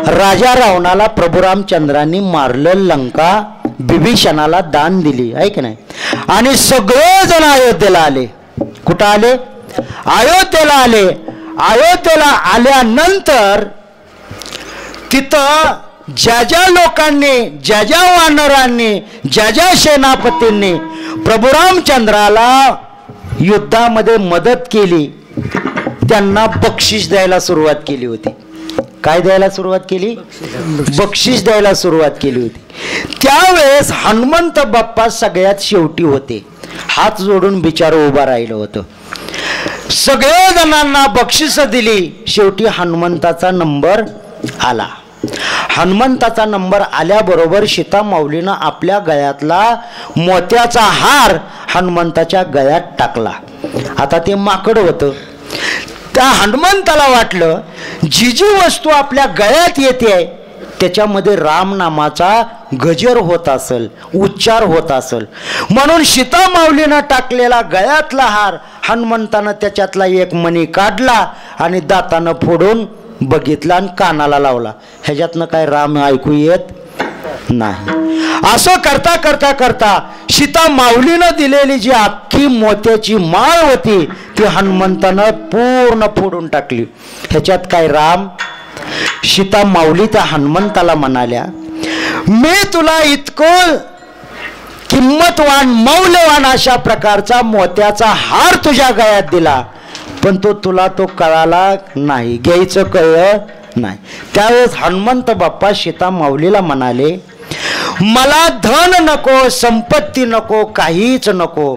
राजा रावणाला प्रभू रामचंद्रांनी मारलं, लंका बिभीषणाला दान दिली आहे की नाही? आणि सगळे जण अयोध्येला आले. कुठं आले? अयोध्येला आले. अयोध्येला आल्यानंतर तिथं ज्या ज्या लोकांनी, ज्या ज्या वानरांनी, ज्या ज्या सेनापतींनी प्रभू रामचंद्राला युद्धामध्ये मदत केली त्यांना बक्षीस द्यायला सुरुवात केली होती. काय द्यायला सुरुवात केली? बक्षीस द्यायला सुरुवात केली होती. त्यावेळेस हनुमंत बाप्पा सगळ्यात शेवटी होते. हात जोडून बिचार उभा राहिलं होतं. सगळ्या जणांना बक्षीस दिली. शेवटी हनुमंताचा नंबर आला. हनुमंताचा नंबर आल्याबरोबर सीता माऊलीनं आपल्या गळ्यातला मोत्याचा हार हनुमंताच्या गळ्यात टाकला. आता ते माकड होतं. त्या हनुमंताला वाटलं जी जी वस्तू आपल्या गळ्यात येते त्याच्यामध्ये राम नामाचा गजर होत असेल, उच्चार होत असेल, म्हणून सीता माऊलीनं टाकलेला गळ्यातला हार हनुमंतानं त्याच्यातला एक मणी काढला आणि दातानं फोडून बघितला आणि कानाला लावला. ह्याच्यातनं काय राम ऐकू येत नाही. असं करता करता करता सीता माऊलीनं दिलेली जी अख्खी मोत्याची माळ होती ती हनुमंतानं पूर्ण फोडून टाकली. ह्याच्यात काय राम? सीता माऊली त्या हनुमंताला म्हणाल्या, मी तुला इतकं किंमतवान मौल्यवान अशा प्रकारचा मोत्याचा हार तुझ्या गळ्यात दिला, पण तुला तो कळाला नाही, घ्यायचं कळलं नाही. त्यावेळेस हनुमंत बाप्पा सीता माऊलीला म्हणाले, मला धन नको, संपत्ती नको, काहीच नको.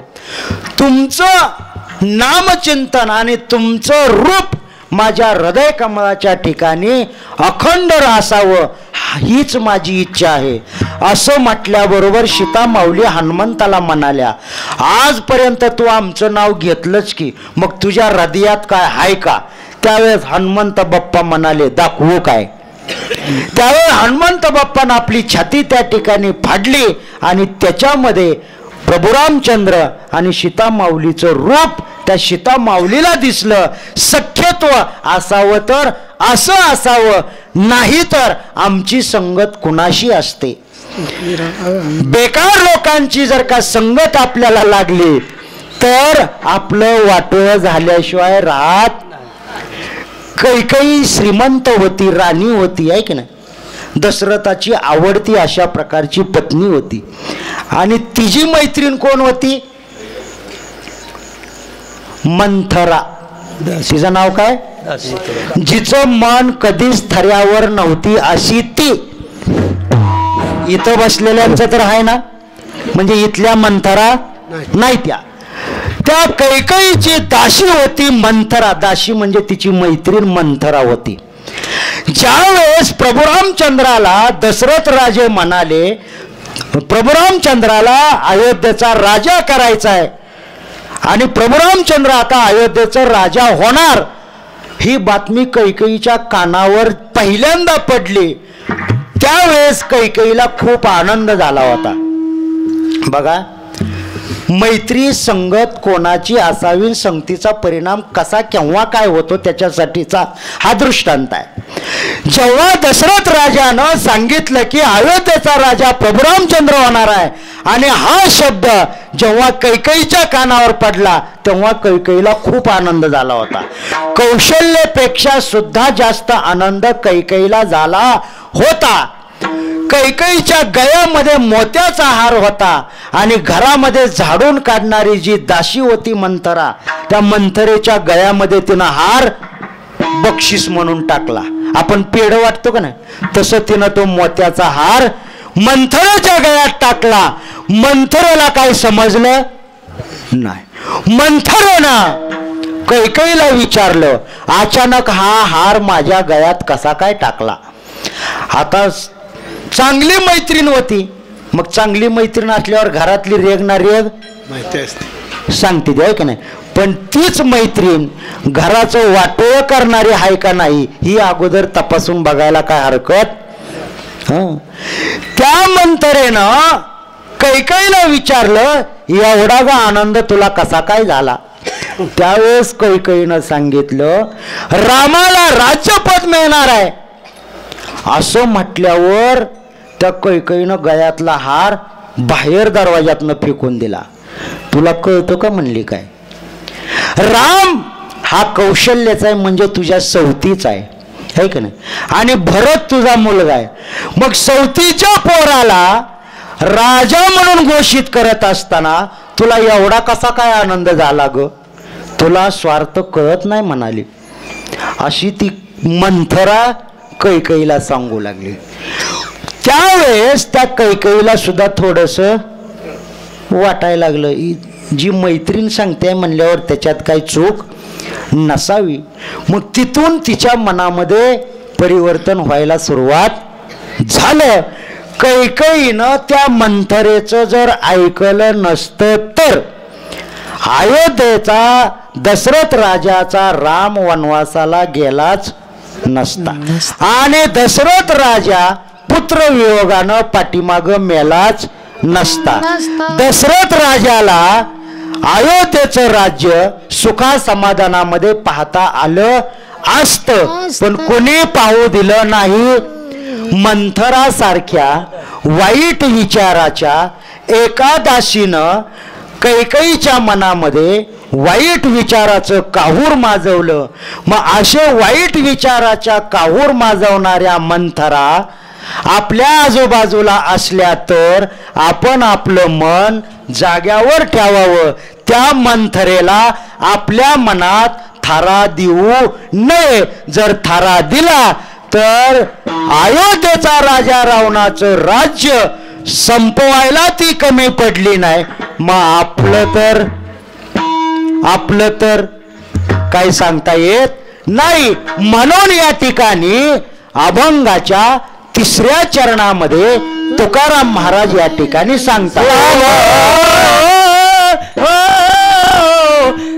तुमचं नामचिंतन आणि तुमचं रूप माझ्या हृदय कमळाच्या ठिकाणी अखंड असावं हीच माझी इच्छा आहे. असं म्हटल्याबरोबर सीता माऊली हनुमंताला म्हणाल्या, आजपर्यंत तू आमचं नाव घेतलंच की, मग तुझ्या हृदयात काय आहे का? त्यावेळेस हनुमंत बाप्पा म्हणाले, दाखवू काय? त्यावेळेस हनुमंत बाप्पानं आपली छाती त्या ठिकाणी फाडली आणि त्याच्यामध्ये प्रभू रामचंद्र आणि सीता माऊलीचं रूप त्या सीता माऊलीला दिसलं. सख्यत्व असावं तर असं असावं, नाही तर आमची संगत कुणाशी असते. बेकार लोकांची जर का संगत आपल्याला लागली तर आपलं वाटोळं झाल्याशिवाय राहत. कैकेयी श्रीमंत होती, राणी होती, आहे की नाही? दशरथाची आवडती अशा प्रकारची पत्नी होती आणि तिची मैत्रीण कोण होती? मंथरा. तिचं नाव काय? जिचं मन कधीच थऱ्यावर नव्हती अशी ती. इथं बसलेल्यांचं तर आहे ना, म्हणजे इथल्या मंथरा नाही. त्या कैकेयीची दासी होती मंथरा. दासी म्हणजे तिची मैत्रीण मंथरा होती. ज्यावेळेस प्रभू रामचंद्राला दशरथ राजे म्हणाले, प्रभू रामचंद्राला अयोध्येचा राजा करायचा आहे आणि प्रभू रामचंद्र आता अयोध्येचा राजा होणार, ही बातमी कैकेयीच्या कानावर पहिल्यांदा पडली. त्यावेळेस कैकेयीला खूप आनंद झाला होता. बघा, मैत्री संगत कोणाची असावी, संगतीचा परिणाम कसा केव्हा काय होतो त्याच्यासाठीचा हा दृष्टांत आहे. जेव्हा दशरथ राजानं सांगितलं की अयोध्येचा राजा प्रभू रामचंद्र होणार आहे आणि हा शब्द जेव्हा कैकेयीच्या कानावर पडला तेव्हा कैकेयीला खूप आनंद झाला होता. कौशल्यापेक्षा सुद्धा जास्त आनंद कैकेयीला झाला होता. कैकेयीच्या गळ्यामध्ये मोत्याचा हार होता आणि घरामध्ये झाडून काढणारी जी दासी होती मंथरा, त्या मंथरेच्या गळ्यामध्ये तिनं हार बक्षीस म्हणून टाकला. आपण पेढ वाटतो का नाही, तसं तिनं तो मोत्याचा हार मंथरेच्या गळ्यात टाकला. मंथरेला काय समजलं नाही. मंथरेनं कैकेयीला विचारलं, अचानक हा हार माझ्या गळ्यात कसा काय टाकला? आता चांगली मैत्रीण होती, मग चांगली मैत्रीण असल्यावर घरातली रेग ना रेग माहिती असते, सांगते आहे की नाही. पण तीच मैत्रीण घराचं वाटोळ करणारी आहे का नाही ही अगोदर तपासून बघायला काय हरकत. त्या मंथरेनं कैकेयीला विचारलं, एवढा गा आनंद तुला कसा काय झाला? त्यावेळेस कैकेयीनं सांगितलं, रामाला राज्यपद मिळणार आहे. असं म्हटल्यावर त्या कैकेयीनं गळ्यातला हार बाहेर दरवाजातनं फेकून दिला. तुला कळतं का म्हणली काय? राम हा कौशल्याचा आहे, म्हणजे तुझ्या सवतीचा आहे की नाही, आणि भरत तुझा मुलगा आहे. मग सवतीच्या पोराला राजा म्हणून घोषित करत असताना तुला एवढा कसा काय आनंद झाला ग? तुला स्वार्थ कळत नाही म्हणाली. अशी ती मंथरा कैकेयीला सांगू लागले. त्यावेळेस त्या कैकेयीला सुद्धा थोडस वाटायला लागलं, जी मैत्रीण सांगते म्हणल्यावर त्याच्यात काही चूक नसावी. मग तिथून तिच्या मनामध्ये परिवर्तन व्हायला सुरुवात झालं. कैकेयीनं त्या मंथरेचं जर ऐकलं नसतं तर अयोध्येचा दशरथ राजाचा राम वनवासाला गेलाच नसता आणि दशरथ राजा पुत्र वियोगानं पाठीमाग मेलाच नसता. दशरथ राजाला अयोध्येचं राज्य सुखा समाधानामध्ये पाहता आलं असतं, पण कोणी पाहू दिलं नाही. मंथरासारख्या वाईट विचाराच्या एका दासीनं कैकेयीच्या मनामध्ये वाईट विचाराचं काहूर माजवलं. मग असे वाईट विचाराच्या काहूर माजवणाऱ्या मंथरा आपल्या आजूबाजूला असल्या तर आपण आपलं मन जाग्यावर ठेवावं. त्या मंथरेला आपल्या मनात थारा देऊ नये. जर थारा दिला तर अयोध्येचा राजा रावणाचं राज्य संपवायला ती कमी पडली नाही. मग आपलं तर काय सांगता येत नाही. म्हणून या ठिकाणी अभंगाच्या 3ऱ्या चरणामध्ये तुकाराम महाराज या ठिकाणी सांगतात,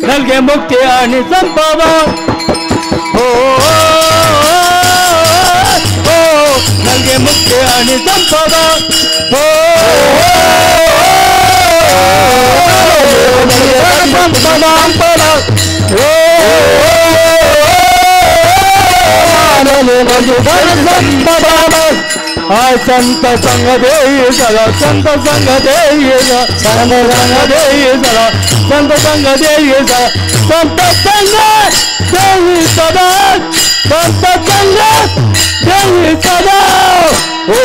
नलगे मुक्ती आणि संपावा, हो नलगे मुक्ती आणि संपावा, हो संत संग देई चला, संत संग देई संत संग देई चला, संत संग देई चला, संत संग देई सदा, संत संग देई सदा. ओ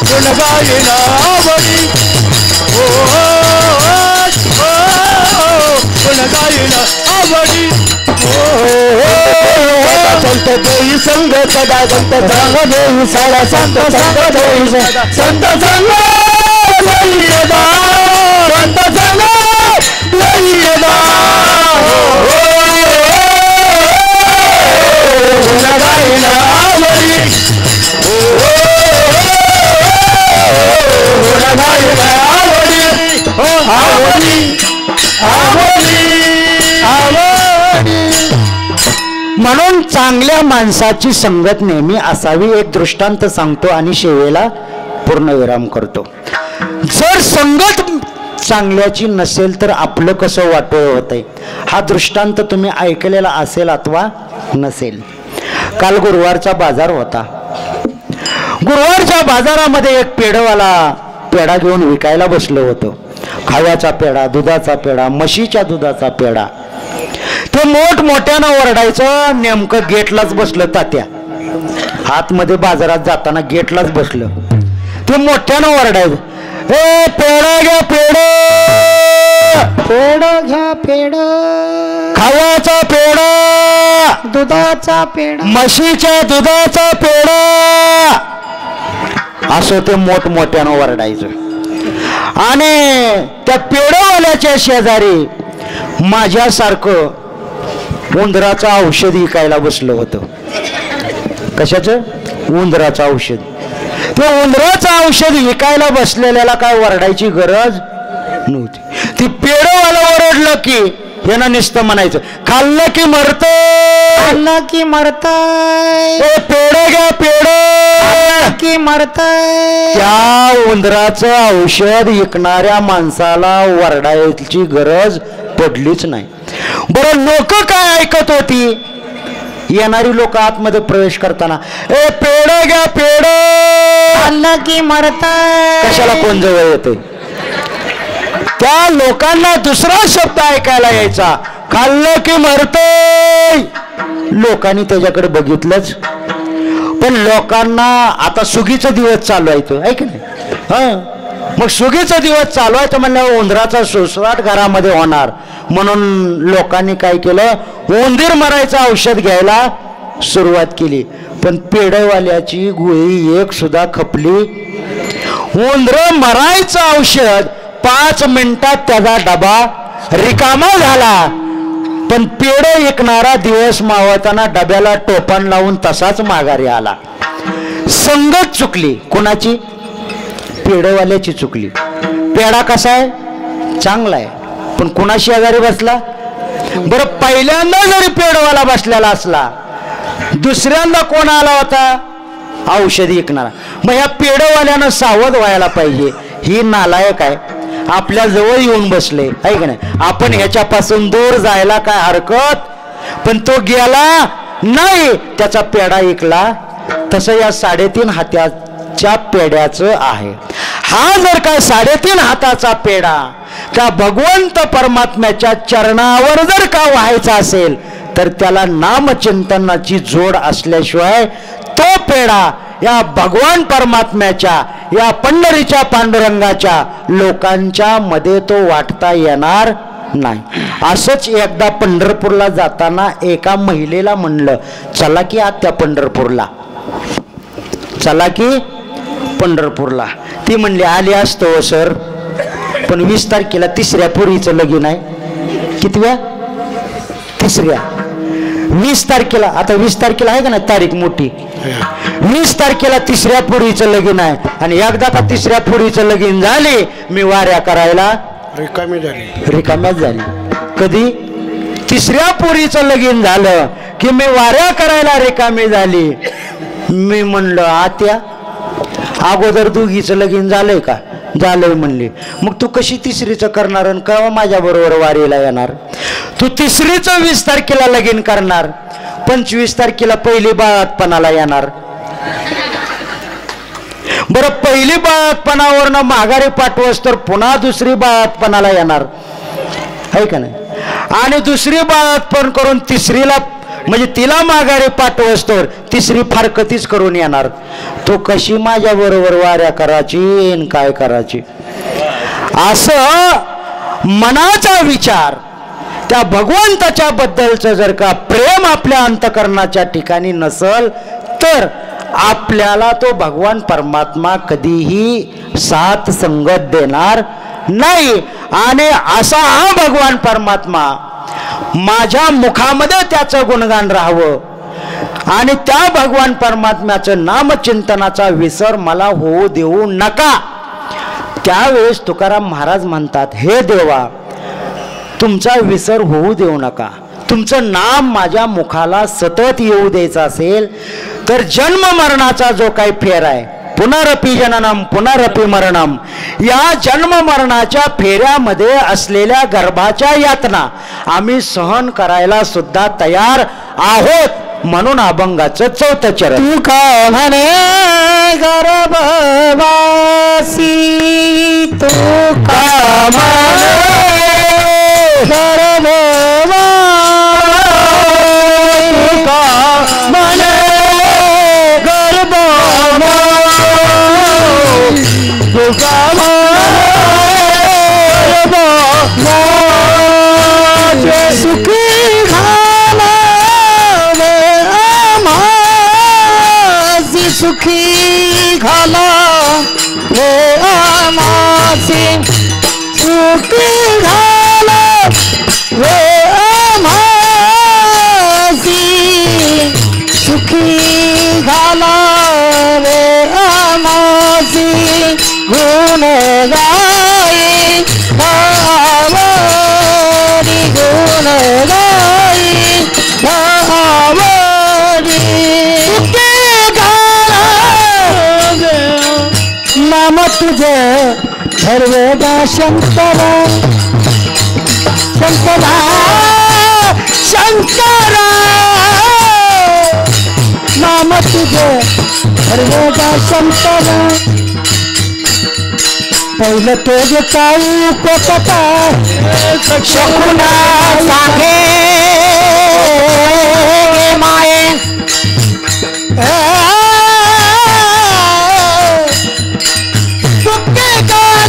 गुण गायिना आवडी, ओ गुण गायिना आवडी, संत देई संग सदा, संत संग देई सदा, संत संग देई सदा, संत संग देई सदा, संत संग देई सदा. गुण गायिना आवडी, गुण गायिना आवडी, आवडी आवडी आवडी. म्हणून चांगल्या माणसाची संगत नेहमी असावी. एक दृष्टांत सांगतो आणि शेवेला पूर्णविराम करतो. जर संगत चांगल्याची नसेल तर आपलं कसं वाटोळ होतंय. हा दृष्टांत तुम्ही ऐकलेला असेल अथवा नसेल. काल गुरुवारचा बाजार होता. गुरुवारच्या बाजारामध्ये एक पेढवाला पेढा घेऊन विकायला बसलं होतं. खाव्याचा पेढा, दुधाचा पेढा, म्हशीच्या दुधाचा पेढा. ते मोठमोठ्यानं ओरडायचं. नेमकं गेटलाच बसलं तात्या. आतमध्ये बाजारात जाताना गेटलाच बसलं. ते मोठ्यानं ओरडायचं, ए पेढा घ्या पेढा, पेढा घ्या पेढा, खाव्याचा पेढा, दुधाचा पेढा, म्हशीच्या दुधाचा पेढा, असं ते मोठमोठ्यानं ओरडायचं. आणि त्या पेढावाल्याच्या शेजारी माझ्यासारखं उंदराचं औषध विकायला बसलं होतं. कशाचं? उंदराचं औषध. ते उंदराचं औषध विकायला बसलेल्याला काय ओरडायची गरज नव्हती. ती पेढवाला ओरडलं की यानं नुसतं म्हणायचं, खाल्लं की मरतंय, खाल्लं की मरतंय, पेढं घ्या पेढं की मरतंय. त्या उंदराचं औषध विकणाऱ्या माणसाला ओरडायची गरज पडलीच नाही. बरं लोक काय ऐकत होती? येणारी लोक आतमध्ये प्रवेश करताना, ए पेढं घ्या पेढं, खाल्लं की मरतंय. कशाला कोण जवळ येते? त्या लोकांना दुसरा शब्द ऐकायला यायचा, खाल्लं की मरतंय. लोकांनी त्याच्याकडे बघितलंच. पण लोकांना आता सुगीचा दिवस चालू आहे तो, ऐक नाही. मग सुगीचा दिवस चालू आहे तर म्हणल्यावर उंदराचा सुसराट घरामध्ये होणार, म्हणून लोकांनी काय केलं, उंदीर मरायचं औषध घ्यायला सुरुवात केली. पण पेढेवाल्याची गोळी एक सुद्धा खपली. उंदर मरायचं औषध 5 मिनिटात त्याचा डबा रिकामा झाला. पण पेढे विकणारा दिवस मावळताना डब्याला टोपण लावून तसाच माघारी आला. संगत चुकली. कोणाची? पेढेवाल्याची चुकली. पेढा कसा आहे? चांगला आहे, पण कुणाशी आजारी बसला? बरं, पहिल्यांदा जरी पेढेवाला बसलेला असला, दुसऱ्यांदा कोण आला होता? औषधी विकणारा. मग ह्या पेढेवाल्यानं सावध व्हायला पाहिजे. ही नालायक आहे, आपल्या जवळ येऊन बसले आहे का नाही, आपण ह्याच्यापासून दूर जायला काय हरकत? पण तो गेला नाही, त्याचा पेढा विकला. तसं या 3.5 हाताच्या पेढ्याचं आहे. हा जर काय 3.5 हाताचा पेढा त्या भगवंत परमात्म्याच्या चरणावर जर का व्हायचा असेल तर त्याला नामचिंतनाची जोड असल्याशिवाय तो पेढा या भगवान परमात्म्याच्या, या पंढरीच्या पांडुरंगाच्या लोकांच्या मध्ये तो वाटता येणार नाही. असंच एकदा पंढरपूरला जाताना एका महिलेला म्हणलं, चला की आत्या पंढरपूरला, चला की पंढरपूरला. ती म्हणली, आली असतो सर, पण 20 तारखेला 3ऱ्या पोरीचं लगीन आहे. कितव्या? 3ऱ्या. 20 तारखेला, आता 20 तारखेला आहे का ना तारीख मोठी, 20 तारखेला 3ऱ्या पोरीचं लगीन आहे. आणि एकदा का 3ऱ्या पोरीचं लगीन झाले, मी वाऱ्या करायला रिकाम्याच झाली. कधी? 3ऱ्या पोरीचं लगीन झालं की मी वाऱ्या करायला रिकामी झाली. मी म्हणलं, आत्या अगोदर दोघीचं लगीन झालंय का? झालंय म्हणली. मग तू कशी 3रीचं करणार आणि केव्हा माझ्या बरोबर वारीला येणार? तू 3रीचं 20 तारखेला लगीन करणार, 25 तारखेला पहिली बाळातपणाला येणार. बरं, पहिली बाळातपणावरनं माघारी पाठवस तर पुन्हा 2री बाळातपणाला येणार आहे का नाही? आणि 2री बाळातपण करून 3रीला म्हणजे तिला माघारी पाठवस तर 3री फारकतीच करून येणार. तो कशी माझ्या बरोबर वाऱ्या करायची आणि काय करायची? असं मनाचा विचार, त्या भगवंताच्या बद्दलचं जर का प्रेम आपल्या अंतकरणाच्या ठिकाणी नसल तर आपल्याला तो भगवान परमात्मा कधीही साथ संगत देणार नाही. आणि असा हा भगवान परमात्मा माझ्या मुखामध्ये त्याचं गुणगान राहावं आणि त्या भगवान परमात्म्याचं नामचिंतनाचा विसर मला होऊ देऊ नका. त्यावेळेस तुकाराम महाराज म्हणतात, हे देवा, तुमचा विसर होऊ देऊ नका. तुमचं नाम माझ्या मुखाला सतत येऊ द्यायचं असेल तर जन्म मरणाचा जो काही फेर आहे, पुनरपि जननम पुनरपि मरणम, या जन्म मरणाच्या फेऱ्यामध्ये असलेल्या गर्भाच्या यातना आम्ही सहन करायला सुद्धा तयार आहोत. म्हणून अभंगाचं 4थं चरण. तू का म्हणे गर्भवासी, तू का म्हणे गर्भवासी, तू का म्हणे सुखी घाला वे आमासी, सुखी घाला वे आमासी, सुखी घाला वे आमासी, सुखी घाला वे आमासी, गुण गाई भावरी, गुण गाई भावरी, सुखी घाला नाम तुझे सर्वदा शंकरा, शंकरा, शंकरा, नाम तुझे सर्वदा शंकरा. पहिलं तेज काऊ कोपटा शकुना सांगे माये, सुखे गाला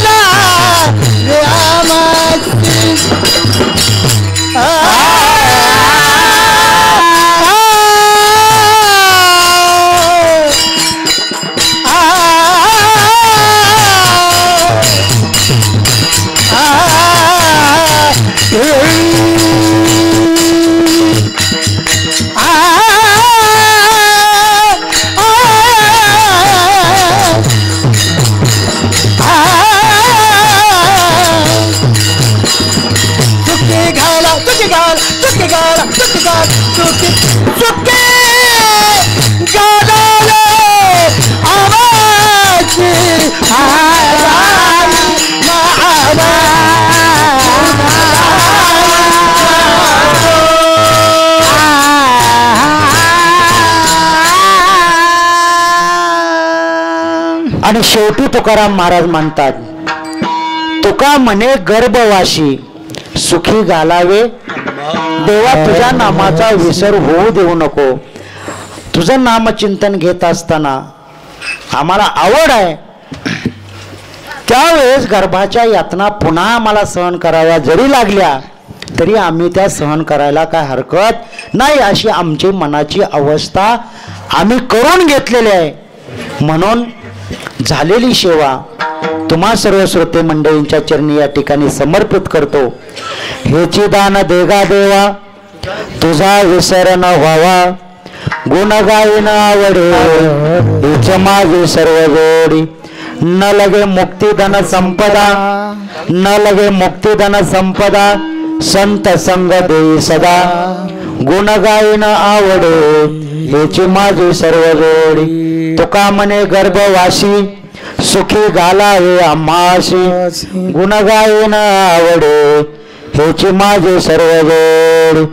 गाल चुकी गाल चुकी गाल चुकी चुकी गालाले आवाज आणि शेवटी तुकाराम महाराज म्हणतात, तुका म्हणे गर्भवाशी सुखी घालावे, देवा तुझ्या नामाचा विसर होऊ देऊ नको. तुझं नामचिंतन घेत असताना आम्हाला आवड आहे, त्यावेळेस गर्भाच्या यातना पुन्हा आम्हाला सहन कराव्या जरी लागल्या तरी आम्ही त्या सहन करायला काय हरकत नाही, अशी आमची मनाची अवस्था आम्ही करून घेतलेली आहे. म्हणून झालेली सेवा तुम्हा सर्व श्रोते मंडळींच्या चरणी या ठिकाणी समर्पित करतो. हेची दान देगा देवा, तुझा विसर न व्हावा, गुण गायन आवडे, हेच माझे सर्व जोडी. न लगे मुक्तिधन संपदा, न लगे मुक्तिधन संपदा, संत संग देई सदा, गुण गायन आवडे, हेची माझी सर्व जोडी. तुका म्हणे गर्भवाशी सुखी घालावे आम्हाशी, गुण गायन आवडे, हेची माझी सर्व जोडी.